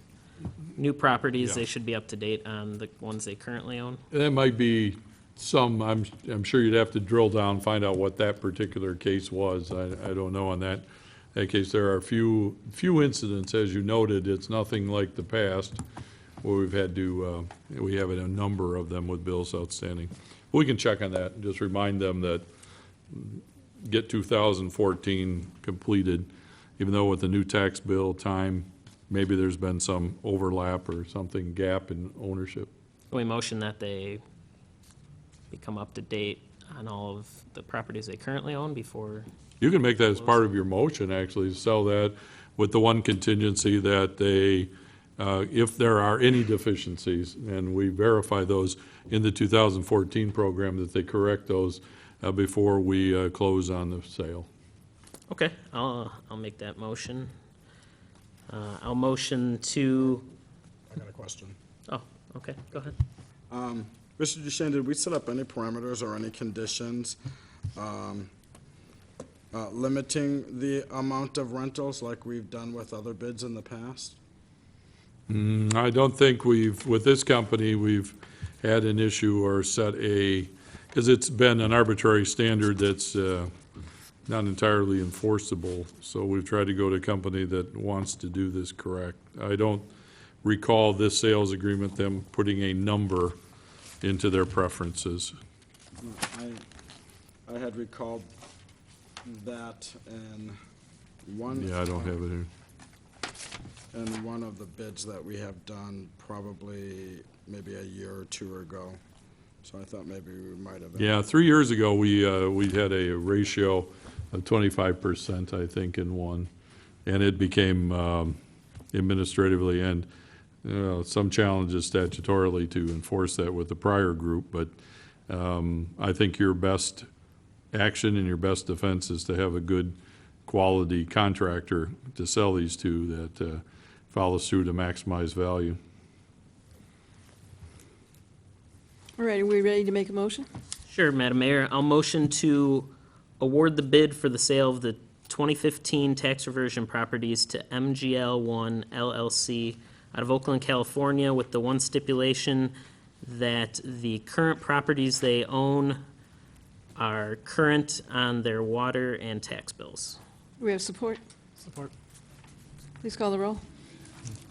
new properties, Yeah. they should be up to date on the ones they currently own. That might be some, I'm sure you'd have to drill down, find out what that particular case was. I don't know on that case. There are a few incidents, as you noted. It's nothing like the past where we've had to, we have a number of them with bills outstanding. We can check on that and just remind them that get 2014 completed, even though with the new tax bill time, maybe there's been some overlap or something, gap in ownership. We motion that they become up to date on all of the properties they currently own before. You can make that as part of your motion, actually, sell that with the one contingency that they, if there are any deficiencies, and we verify those in the 2014 program, that they correct those before we close on the sale. Okay, I'll make that motion. I'll motion to, I got a question. oh, okay, go ahead. Mr. Duchesne, did we set up any parameters or any conditions limiting the amount of rentals like we've done with other bids in the past? I don't think with this company, we've had an issue or set because it's been an arbitrary standard that's not entirely enforceable. So we've tried to go to a company that wants to do this correct. I don't recall this sales agreement, them putting a number into their preferences. I had recalled that in one. Yeah, I don't have it here. In one of the bids that we have done probably maybe a year or two ago. So I thought maybe we might have. Yeah, 3 years ago, we had a ratio of 25%, I think, in one. And it became administratively and some challenges statutorily to enforce that with the prior group. But I think your best action and your best defense is to have a good quality contractor to sell these to that follows through to maximize value. All right, are we ready to make a motion? Sure, Madam Mayor. I'll motion to award the bid for the sale of the 2015 tax reversion properties to MGL1 LLC out of Oakland, California, with the one stipulation that the current properties they own are current on their water and tax bills. Do we have support? Support. Please call the roll.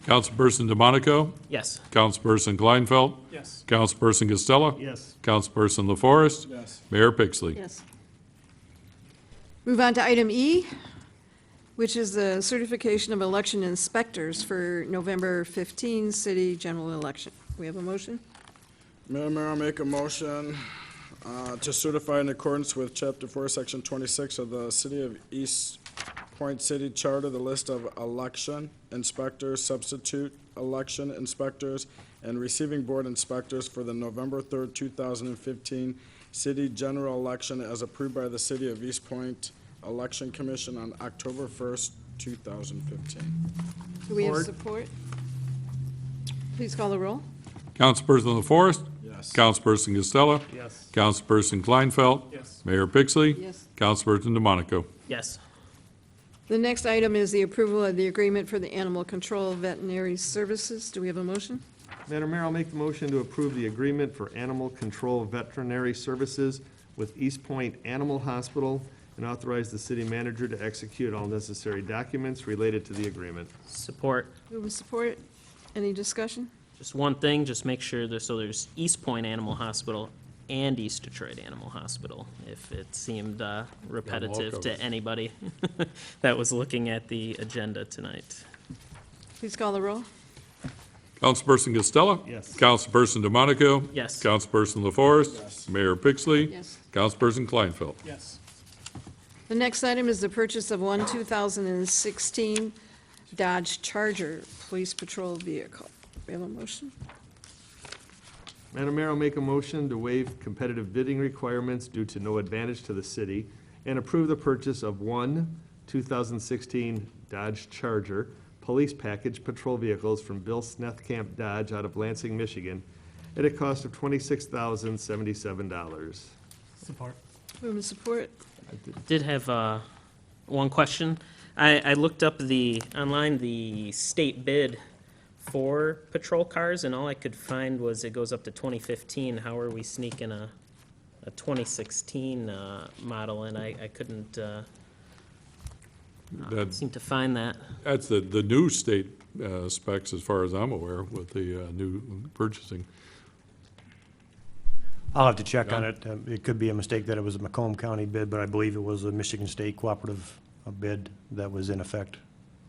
Councilperson DeMonico? Yes. Councilperson Kleinfeld? Yes. Councilperson Costello? Yes. Councilperson LaForest? Yes. Mayor Pixley? Yes. Move on to item E, which is the certification of election inspectors for November 15 city general election. We have a motion? Madam Mayor, I'll make a motion to certify in accordance with Chapter 4, Section 26 of the City of Eastpointe City Charter, the list of election inspectors, substitute election inspectors, and receiving board inspectors for the November 3rd, 2015 city general election as approved by the City of Eastpointe Election Commission on October 1st, 2015. Do we have support? Please call the roll. Councilperson LaForest? Yes. Councilperson Costello? Yes. Councilperson Kleinfeld? Yes. Mayor Pixley? Yes. Councilperson DeMonico? Yes. The next item is the approval of the agreement for the animal control veterinary services. Do we have a motion? Madam Mayor, I'll make the motion to approve the agreement for animal control veterinary services with Eastpointe Animal Hospital and authorize the city manager to execute all necessary documents related to the agreement. Support. Move and support. Any discussion? Just one thing, just make sure there's Eastpointe Animal Hospital and East Detroit Animal Hospital, if it seemed repetitive to anybody that was looking at the agenda tonight. Please call the roll. Councilperson Costello? Yes. Councilperson DeMonico? Yes. Councilperson LaForest? Yes. Mayor Pixley? Yes. Councilperson Kleinfeld? Yes. The next item is the purchase of one 2016 Dodge Charger police patrol vehicle. We have a motion? Madam Mayor, I'll make a motion to waive competitive bidding requirements due to no advantage to the city and approve the purchase of one 2016 Dodge Charger police package patrol vehicles from Bill Snethkamp Dodge out of Lansing, Michigan, at a cost of $26,077. Support. Move and support. Did have one question. I looked up online the state bid for patrol cars, and all I could find was it goes up to 2015. How are we sneaking a 2016 model? And I couldn't seem to find that. That's the new state specs, as far as I'm aware, with the new purchasing. I'll have to check on it. It could be a mistake that it was a Macomb County bid, but I believe it was a Michigan State cooperative bid that was in effect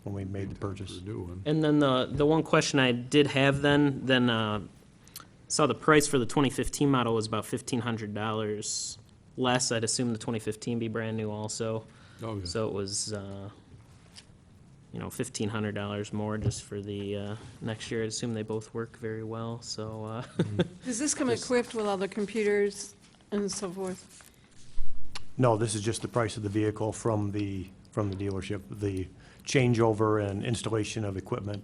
when we made the purchase. The new one. And then the one question I did have then saw the price for the 2015 model was about $1,500 less. I'd assume the 2015 be brand new also. Oh, yeah. So it was, $1,500 more just for the next year. I assume they both work very well, so. Does this come equipped with all the computers and so forth? No, this is just the price of the vehicle from the dealership. The changeover and installation of equipment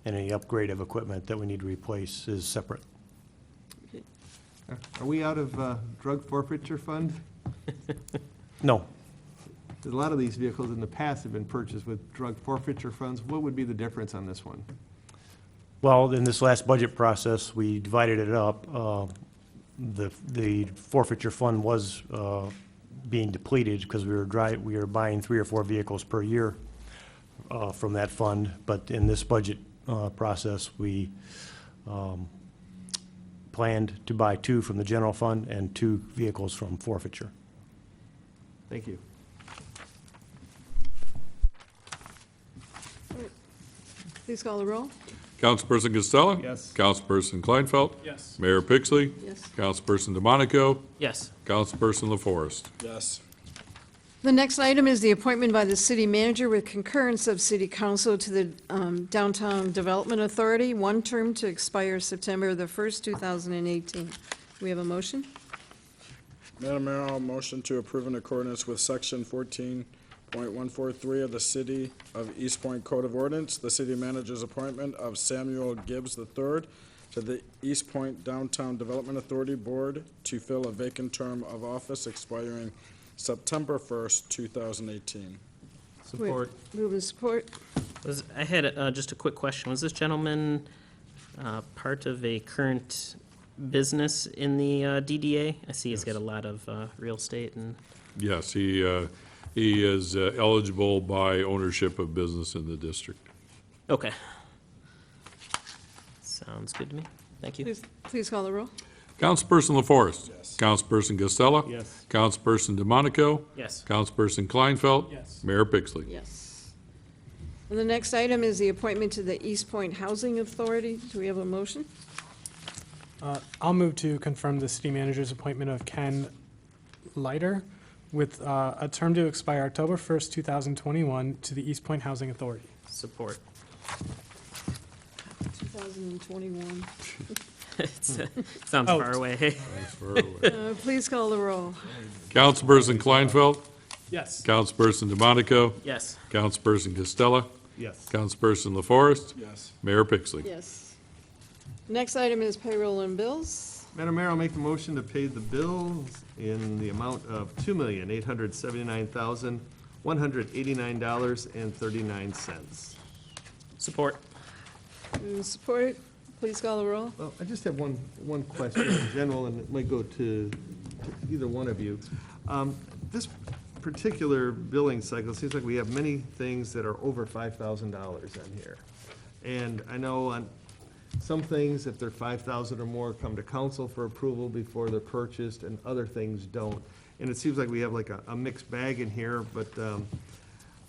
and any upgrade of equipment that we need to replace is separate. Are we out of drug forfeiture fund? No. A lot of these vehicles in the past have been purchased with drug forfeiture funds. What would be the difference on this one? Well, in this last budget process, we divided it up. The forfeiture fund was being depleted because we were buying 3 or 4 vehicles per year from that fund. But in this budget process, we planned to buy 2 from the general fund and 2 vehicles from forfeiture. Thank you. Please call the roll. Councilperson Costello? Yes. Councilperson Kleinfeld? Yes. Mayor Pixley? Yes. Councilperson DeMonico? Yes. Councilperson LaForest? Yes. The next item is the appointment by the city manager with concurrence of city council to the Downtown Development Authority, one term to expire September the 1st, 2018. Do we have a motion? Madam Mayor, I'll motion to approve in accordance with section 14.143 of the City of Eastpointe Code of Ordinance, the city manager's appointment of Samuel Gibbs III to the Eastpointe Downtown Development Authority Board to fill a vacant term of office expiring September 1st, 2018. Support. Move and support. I had just a quick question. Was this gentleman part of a current business in the DDA? I see he's got a lot of real estate and. Yes, he is eligible by ownership of business in the district. Okay. Sounds good to me. Thank you. Please call the roll. Councilperson LaForest? Yes. Councilperson Costello? Yes. Councilperson DeMonico? Yes. Councilperson Kleinfeld? Yes. Mayor Pixley? Yes. And the next item is the appointment to the Eastpointe Housing Authority. Do we have a motion? I'll move to confirm the city manager's appointment of Ken Leiter with a term to expire October 1st, 2021 to the Eastpointe Housing Authority. Support. 2021. Sounds far away. That's far away. Please call the roll. Councilperson Kleinfeld, Yes. Councilperson DeMonico, Yes. Councilperson Costello, Yes. Councilperson LaForest, Yes. Mayor Pixley. Yes. Next item is payroll and bills. Madam Mayor, I'll make the motion to pay the bills in the amount of $2,879,189.39. Support. Support. Please call the roll. Well, I just have one question in general, and it might go to either one of you. This particular billing cycle, seems like we have many things that are over $5,000 on here. And I know on some things, if they're 5,000 or more, come to council for approval before they're purchased, and other things don't. And it seems like we have like a mixed bag in here, but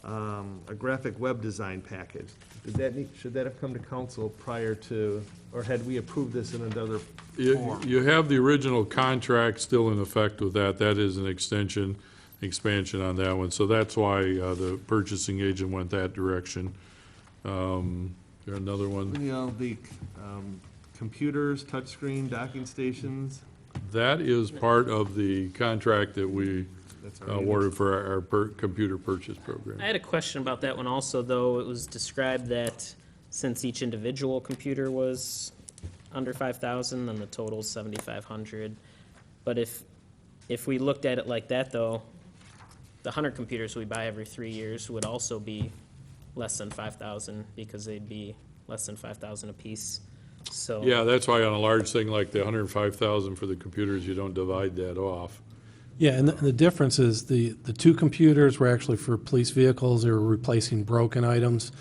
a graphic web design package. Should that have come to council prior to, or had we approved this in another form? You have the original contract still in effect with that. That is an expansion on that one. So that's why the purchasing agent went that direction. There another one? You know, the computers, touchscreen, docking stations. That is part of the contract that we That's already awarded for our computer purchase program. I had a question about that one also, though. It was described that since each individual computer was under 5,000, then the total's 7,500. But if we looked at it like that, though, the 100 computers we buy every 3 years would also be less than 5,000 because they'd be less than 5,000 apiece. So Yeah, that's why on a large thing like the 105,000 for the computers, you don't divide that off. Yeah, and the difference is the two computers were actually for police vehicles. They were replacing broken items.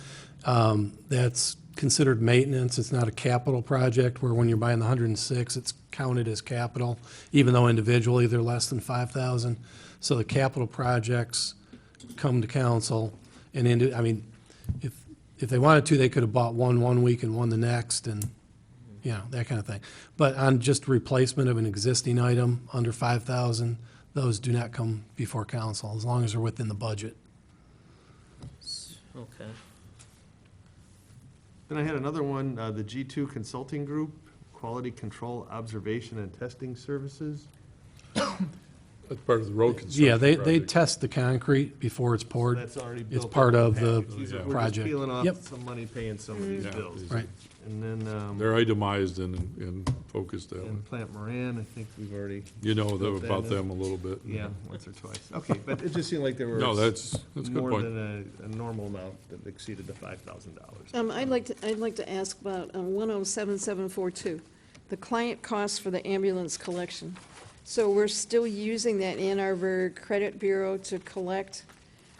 That's considered maintenance. It's not a capital project, where when you're buying the 106, it's counted as capital, even though individually they're less than 5,000. So the capital projects come to council, and I mean, if they wanted to, they could have bought one week and one the next, and you know, that kind of thing. But on just replacement of an existing item under 5,000, those do not come before council, as long as they're within the budget. okay. Then I had another one, the G2 Consulting Group, Quality Control Observation and Testing Services. That's part of the road construction Yeah, they project. test the concrete before it's So poured. that's already It's built part into of the package. We're just project. peeling off Yep. some money, paying some of these Yeah. bills. Right. And then, They're itemized and focused that and one. Plant Moran, I think we've already. You know built that about in. them a little bit. Yeah, once or twice. Okay, but it just seemed like there were. No, that's a good more point. than a normal amount that exceeded the $5,000. I'd like to ask about 107742, the client costs for the ambulance collection. So we're still using that Ann Arbor Credit Bureau to collect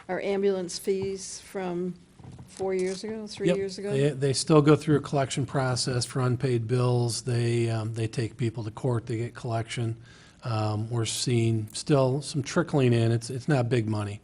our ambulance fees from 4 years ago, 3 Yep. years ago? They still go through a collection process for unpaid bills. They take people to court, they get collection. We're seeing still some trickling in. It's not big money,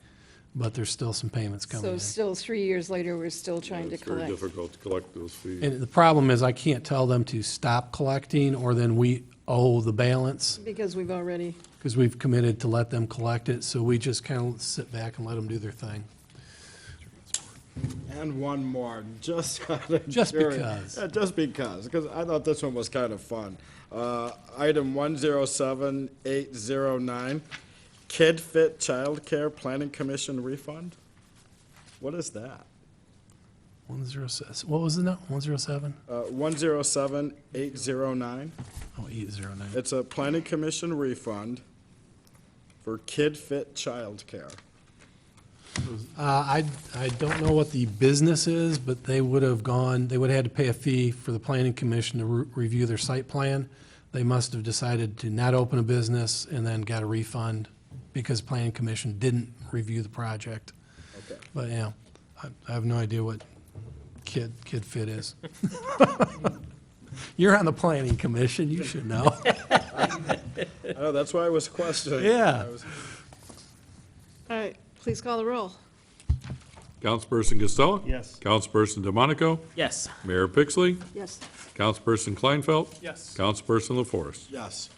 but there's still some payments coming So in. still 3 years later, we're still trying to It's very collect. difficult to collect those fees. And the problem is I can't tell them to stop collecting, or then we owe the balance, Because we've already, because we've committed to let them collect it. So we just kind of sit back and let them do their thing. And one more, just out of Just curi- because. Yeah, just because I thought this one was kind of fun. Item 107809, Kid Fit Childcare Planning Commission refund? What is that? 106, what was the number? 107? 107809. Oh, 809. It's a planning commission refund for Kid Fit Childcare. I don't know what the business is, but they would have had to pay a fee for the planning commission to review their site plan. They must have decided to not open a business and then got a refund because planning commission didn't review the project. Okay. But, yeah, I have no idea what Kid Fit is. You're on the planning commission, you should know. Oh, that's why I was questioning. Yeah. all right, please call the roll. Councilperson Costello? Yes. Councilperson DeMonico? Yes. Mayor Pixley? Yes. Councilperson Kleinfeld? Yes. Councilperson LaForest? Yes.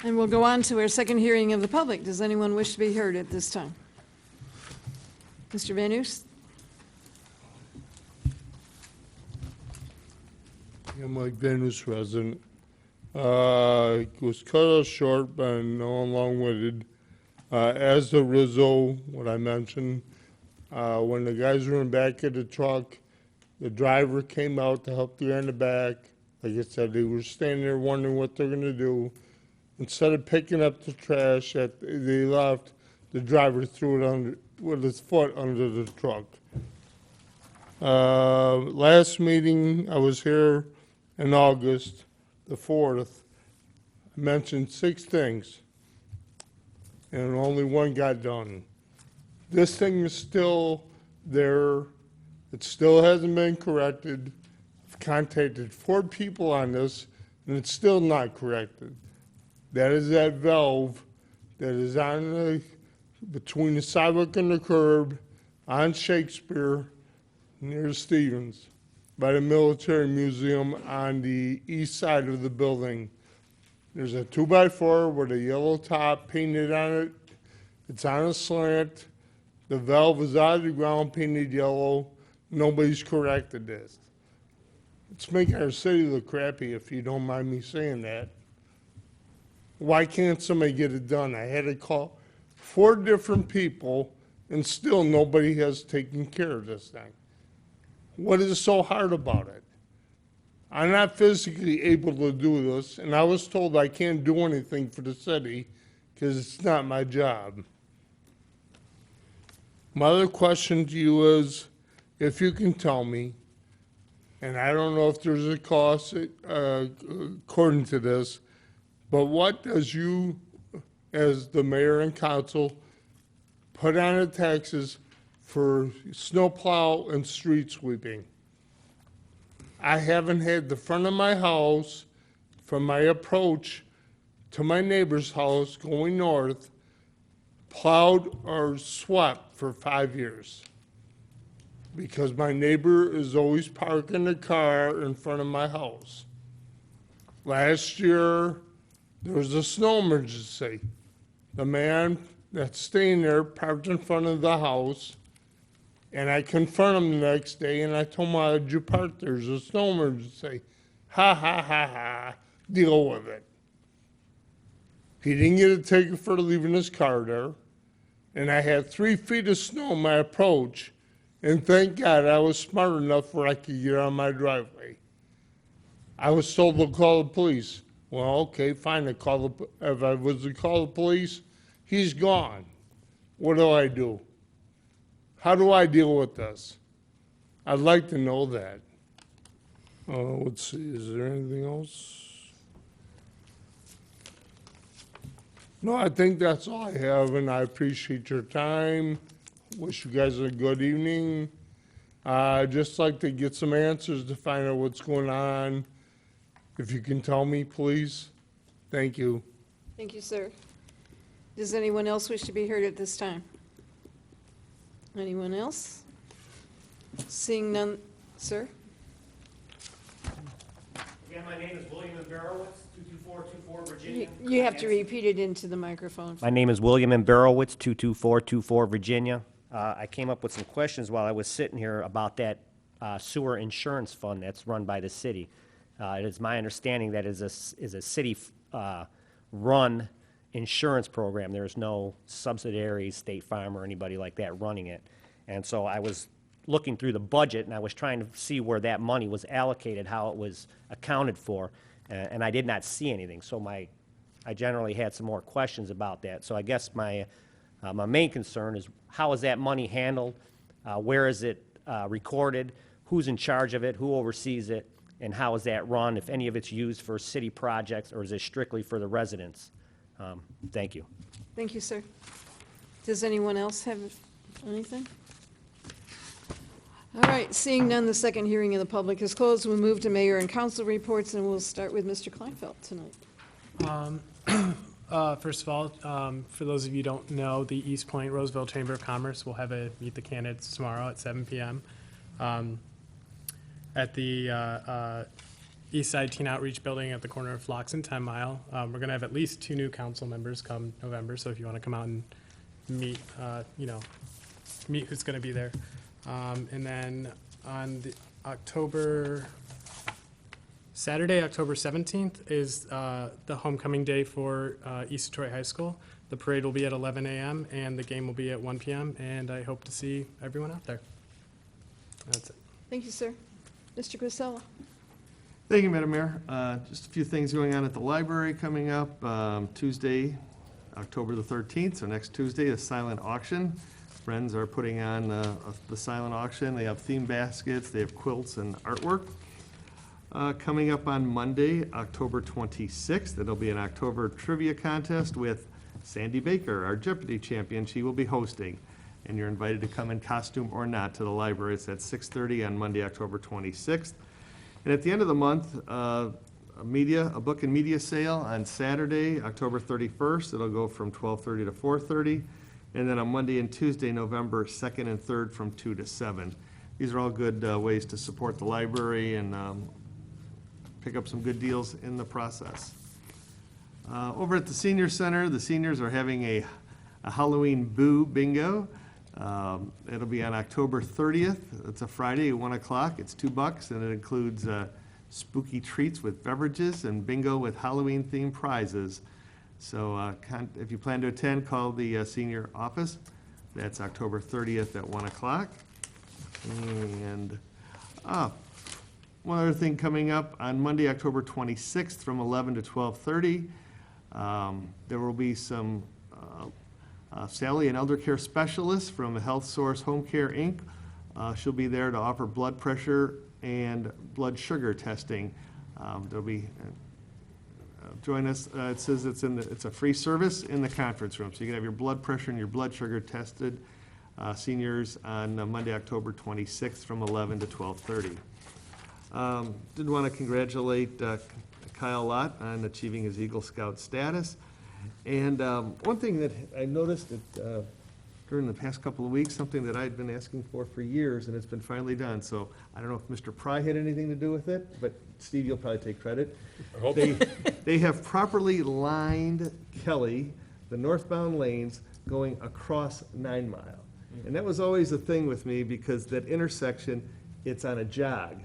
And we'll go on to our second hearing of the public. Does anyone wish to be heard at this time? Mr. Van Oos? I'm Mike Venus resident. It was cut off short, but no long-winded. As the Rizzo, what I mentioned, when the guys were in back of the truck, the driver came out to help the guy in the back. Like I said, they were standing there wondering what they're gonna do. Instead of picking up the trash that they left, the driver threw it under, with his foot under the truck. Last meeting, I was here in August, the 4th. I mentioned 6 things, and only one got done. This thing is still there. It still hasn't been corrected. I've contacted 4 people on this, and it's still not corrected. That is that valve that is on the, between the sidewalk and the curb on Shakespeare near Stevens by the Military Museum on the east side of the building. There's a 2x4 with a yellow top painted on it. It's on a slant. The valve is out of the ground, painted yellow. Nobody's corrected this. It's making our city look crappy, if you don't mind me saying that. Why can't somebody get it done? I had to call 4 different people, and still nobody has taken care of this thing. What is so hard about it? I'm not physically able to do this, and I was told I can't do anything for the city because it's not my job. My other question to you is, if you can tell me, and I don't know if there's a cost according to this, but what does you, as the mayor and council, put on the taxes for snowplow and street sweeping? I haven't had the front of my house from my approach to my neighbor's house going north plowed or swept for 5 years because my neighbor is always parking the car in front of my house. Last year, there was a snow emergency. The man that's staying there parked in front of the house, and I confronted him the next day, and I told him, why did you park there? There's a snow emergency. Ha, ha, ha, ha. Deal with it. He didn't get a ticket for leaving his car there, and I had 3 feet of snow in my approach, and thank God I was smart enough where I could get on my driveway. I was told to call the police. Well, okay, fine. If I was to call the police, he's gone. What do? How do I deal with this? I'd like to know that. Let's see, is there anything else? No, I think that's all I have, and I appreciate your time. Wish you guys a good evening. I'd just like to get some answers to find out what's going on. If you can tell me, please. Thank you. Thank you, sir. Does anyone else wish to be heard at this time? Anyone else? Seeing none, sir? Again, my name is William Barrowitz, 22424 Virginia. You have to repeat it into the microphone. My name is William Barrowitz, 22424 Virginia. I came up with some questions while I was sitting here about that sewer insurance fund that's run by the city. It is my understanding that is a city run insurance program. There is no subsidiary State Farm or anybody like that running it. And so I was looking through the budget, and I was trying to see where that money was allocated, how it was accounted for, and I did not see anything. So I generally had some more questions about that. So I guess my main concern is, how is that money handled? Where is it recorded? Who's in charge of it? Who oversees it? And how is that run, if any of it's used for city projects, or is it strictly for the residents? Thank you. Thank you, sir. Does anyone else have anything? All right, seeing none, the second hearing of the public is closed. We'll move to mayor and council reports, and we'll start with Mr. Kleinfeld tonight. First of all, for those of you who don't know, the Eastpointe Roseville Chamber of Commerce will have a Meet the Candidates tomorrow at 7 p.m. At the East Side Teen Outreach Building at the corner of Phlox and 10 Mile. We're going to have at least 2 new council members come November, so if you want to come out and meet, meet who's going to be there. And then on the October Saturday, October 17th is the homecoming day for East Detroit High School. The parade will be at 11 a.m. and the game will be at 1 p.m. and I hope to see everyone out there. That's it. Thank you, sir. Mr. Grisella. Thank you, Madam Mayor. Just a few things going on at the library coming up. Tuesday, October the 13th, so next Tuesday, a silent auction. Friends are putting on the silent auction. They have theme baskets, they have quilts and artwork. Coming up on Monday, October 26th, it'll be an October trivia contest with Sandy Baker, our Jeopardy champion. She will be hosting, and you're invited to come in costume or not to the library. It's at 6:30 on Monday, October 26th. And at the end of the month, a book and media sale on Saturday, October 31st. It'll go from 12:30 to 4:30. And then on Monday and Tuesday, November 2nd and 3rd from 2 to 7. These are all good ways to support the library and pick up some good deals in the process. Over at the Senior Center, the seniors are having a Halloween Boo Bingo. It'll be on October 30th. It's a Friday at 1 o'clock. It's $2, and it includes spooky treats with beverages and bingo with Halloween-themed prizes. So if you plan to attend, call the senior office. That's October 30th at 1 o'clock. And one other thing coming up on Monday, October 26th from 11 to 12:30. There will be some Sally, an elder care specialist from Health Source Home Care, Inc. She'll be there to offer blood pressure and blood sugar testing. There'll be, join us, it says it's a free service in the conference room. So you can have your blood pressure and your blood sugar tested, seniors on Monday, October 26th from 11 to 12:30. Did want to congratulate Kyle Lott on achieving his Eagle Scout status. And one thing that I noticed during the past couple of weeks, something that I'd been asking for years, and it's been finally done. So I don't know if Mr. Pry had anything to do with it, but Steve, you'll probably take credit. I hope They have properly lined Kelly, the northbound lanes, going across 9 Mile. And that was always a thing with me because that intersection, it's on a jog.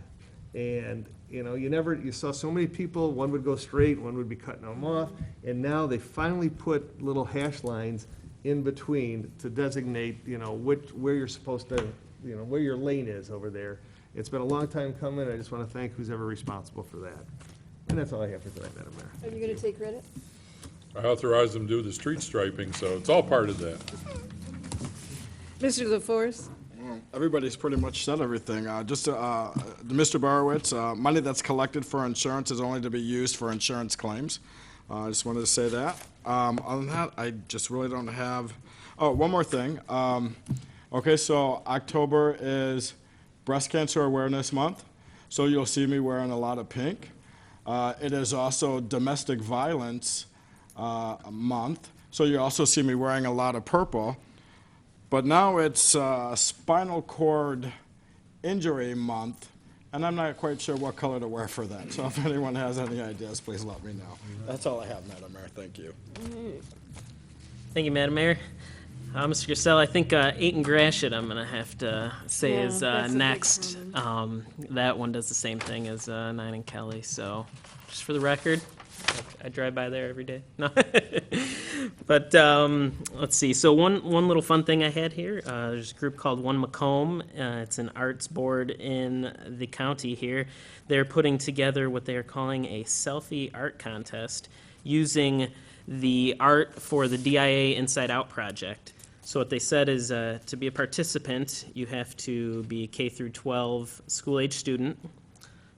And, you saw so many people, one would go straight, one would be cutting them off, and now they finally put little hash lines in between to designate, where you're supposed to, where your lane is over there. It's been a long time coming. I just want to thank who's ever responsible for that. And that's all I have for tonight, Madam Mayor. Are you going to take credit? I authorized them to do the street striping, so it's all part of that. Mr. LaForce? Everybody's pretty much said everything. Just to Mr. Borowitz, money that's collected for insurance is only to be used for insurance claims. I just wanted to say that. Other than that, I just really don't have. Oh, one more thing. Okay, so October is Breast Cancer Awareness Month, so you'll see me wearing a lot of pink. It is also Domestic Violence Month, so you also see me wearing a lot of purple. But now it's Spinal Cord Injury Month, and I'm not quite sure what color to wear for that. So if anyone has any ideas, please let me know. That's all I have, Madam Mayor. Thank you. Thank you, Madam Mayor. Mr. Grisell, I think 8 and Gratiot I'm going to have to say Yeah, is that's a big next. That one does the same thing as 9 and Kelly, so just for the record, I drive by there every day. No. But let's see. So one little fun thing I had here, there's a group called One Macomb. It's an arts board in the county here. They're putting together what they are calling a selfie art contest using the art for the DIA Inside Out project. So what they said is to be a participant, you have to be a K through 12 school-age student.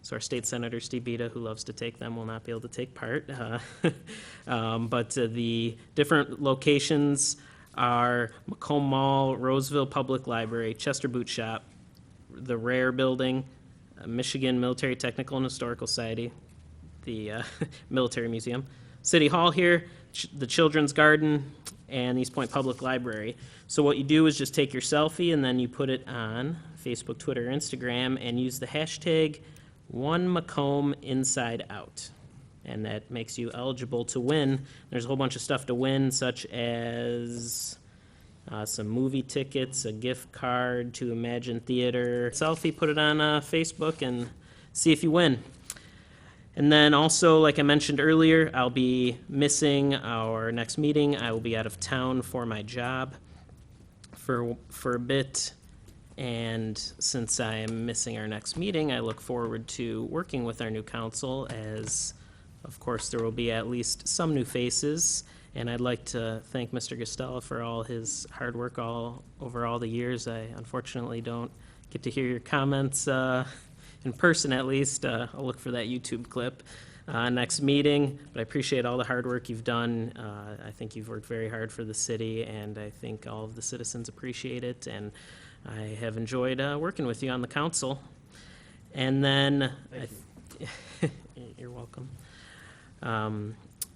So our state senator, Steve Beta, who loves to take them, will not be able to take part. But the different locations are Macomb Mall, Roseville Public Library, Chester Boot Shop, the Rare Building, Michigan Military Technical and Historical Society, the Military Museum, City Hall here, the Children's Garden, and Eastpointe Public Library. So what you do is just take your selfie and then you put it on Facebook, Twitter, Instagram, and use the hashtag One Macomb Inside Out, and that makes you eligible to win. There's a whole bunch of stuff to win, such as some movie tickets, a gift card to Imagine Theater. Selfie, put it on Facebook, and see if you win. And then also, like I mentioned earlier, I'll be missing our next meeting. I will be out of town for my job for a bit. And since I am missing our next meeting, I look forward to working with our new council, as, of course, there will be at least some new faces. And I'd like to thank Mr. Gustella for all his hard work over all the years. I unfortunately don't get to hear your comments in person, at least. I'll look for that YouTube clip next meeting. But I appreciate all the hard work you've done. I think you've worked very hard for the city, and I think all of the citizens appreciate it. And I have enjoyed working with you on the council. And then, you're welcome.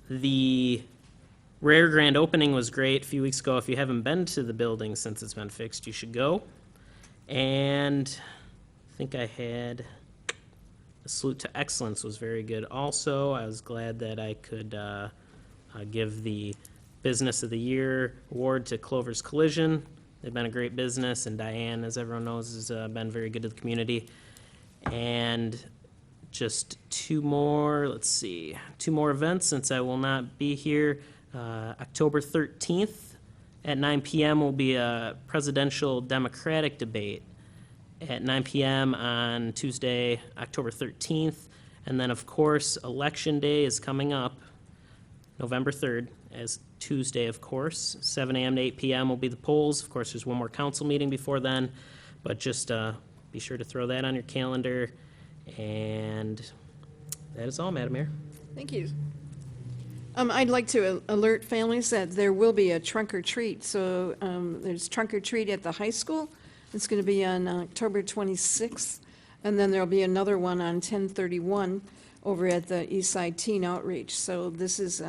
The Rare grand opening was great a few weeks ago. If you haven't been to the building since it's been fixed, you should go. And I think I had a salute to excellence was very good also. I was glad that I could give the Business of the Year award to Clover's Collision. They've been a great business, and Diane, as everyone knows, has been very good to the community. And just two more events since I will not be here. October 13th at 9 p.m. will be a presidential Democratic debate at 9 p.m. on Tuesday, October 13th. And then, of course, Election Day is coming up, November 3rd, as Tuesday, of course. 7 a.m. to 8 p.m. will be the polls. Of course, there's one more council meeting before then, but just be sure to throw that on your calendar. And that is all, Madam Mayor. Thank you. I'd like to alert families that there will be a trunk or treat. So there's trunk or treat at the high school. It's going to be on October 26th. And then there'll be another one on 10/31 over at the Eastside Teen Outreach. So this is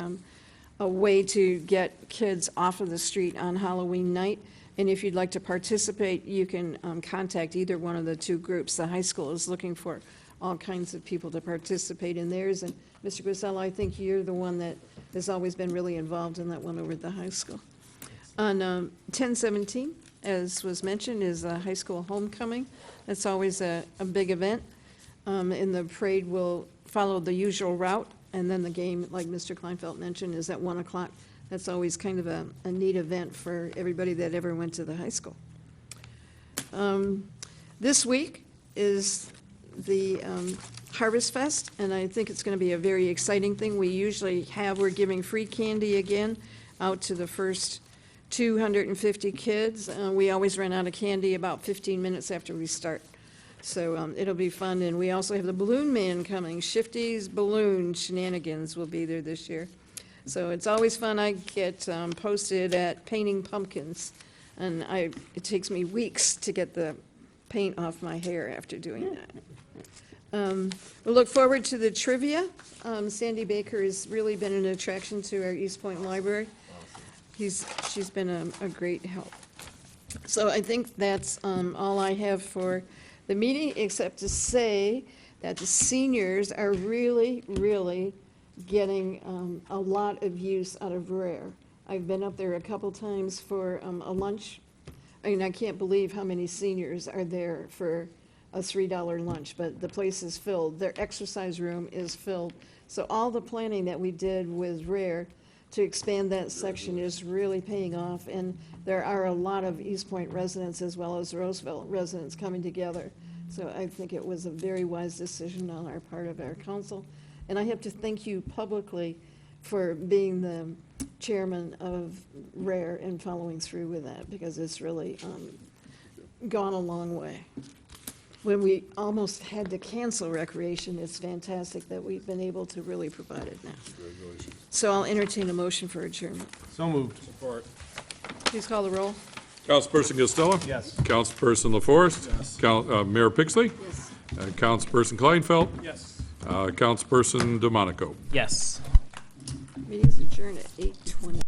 a way to get kids off of the street on Halloween night. And if you'd like to participate, you can contact either one of the two groups. The high school is looking for all kinds of people to participate in theirs. And Mr. Grisella, I think you're the one that has always been really involved in that one over at the high school. On 10/17, as was mentioned, is a high school homecoming. That's always a big event. And the parade will follow the usual route. And then the game, like Mr. Kleinfeld mentioned, is at 1 o'clock. That's always kind of a neat event for everybody that ever went to the high school. This week is the Harvest Fest, and I think it's going to be a very exciting thing. We're giving free candy again out to the first 250 kids. We always run out of candy about 15 minutes after we start. So it'll be fun. And we also have the Balloon Man coming. Shifty's Balloon Shenanigans will be there this year. So it's always fun. I get posted at painting pumpkins, and it takes me weeks to get the paint off my hair after doing that. We look forward to the trivia. Sandy Baker has really been an attraction to our Eastpointe Library. She's been a great help. So I think that's all I have for the meeting, except to say that the seniors are really, really getting a lot of use out of Rare. I've been up there a couple times for a lunch. I mean, I can't believe how many seniors are there for a $3 lunch, but the place is filled. Their exercise room is filled. So all the planning that we did with Rare to expand that section is really paying off, and there are a lot of Eastpointe residents as well as Roseville residents coming together. So I think it was a very wise decision on our part of our council. And I have to thank you publicly for being the chairman of Rare and following through with that, because it's really gone a long way. When we almost had to cancel recreation, it's fantastic that we've been able to really provide it now. So I'll entertain a motion for adjournment. So moved. Support. Please call the roll. Councilperson Costello? Yes. Councilperson LaForest? Yes. Mayor Pixley? Yes. Councilperson Kleinfeld? Yes. Councilperson DeMonico? Yes. Meeting's adjourned at 8:20.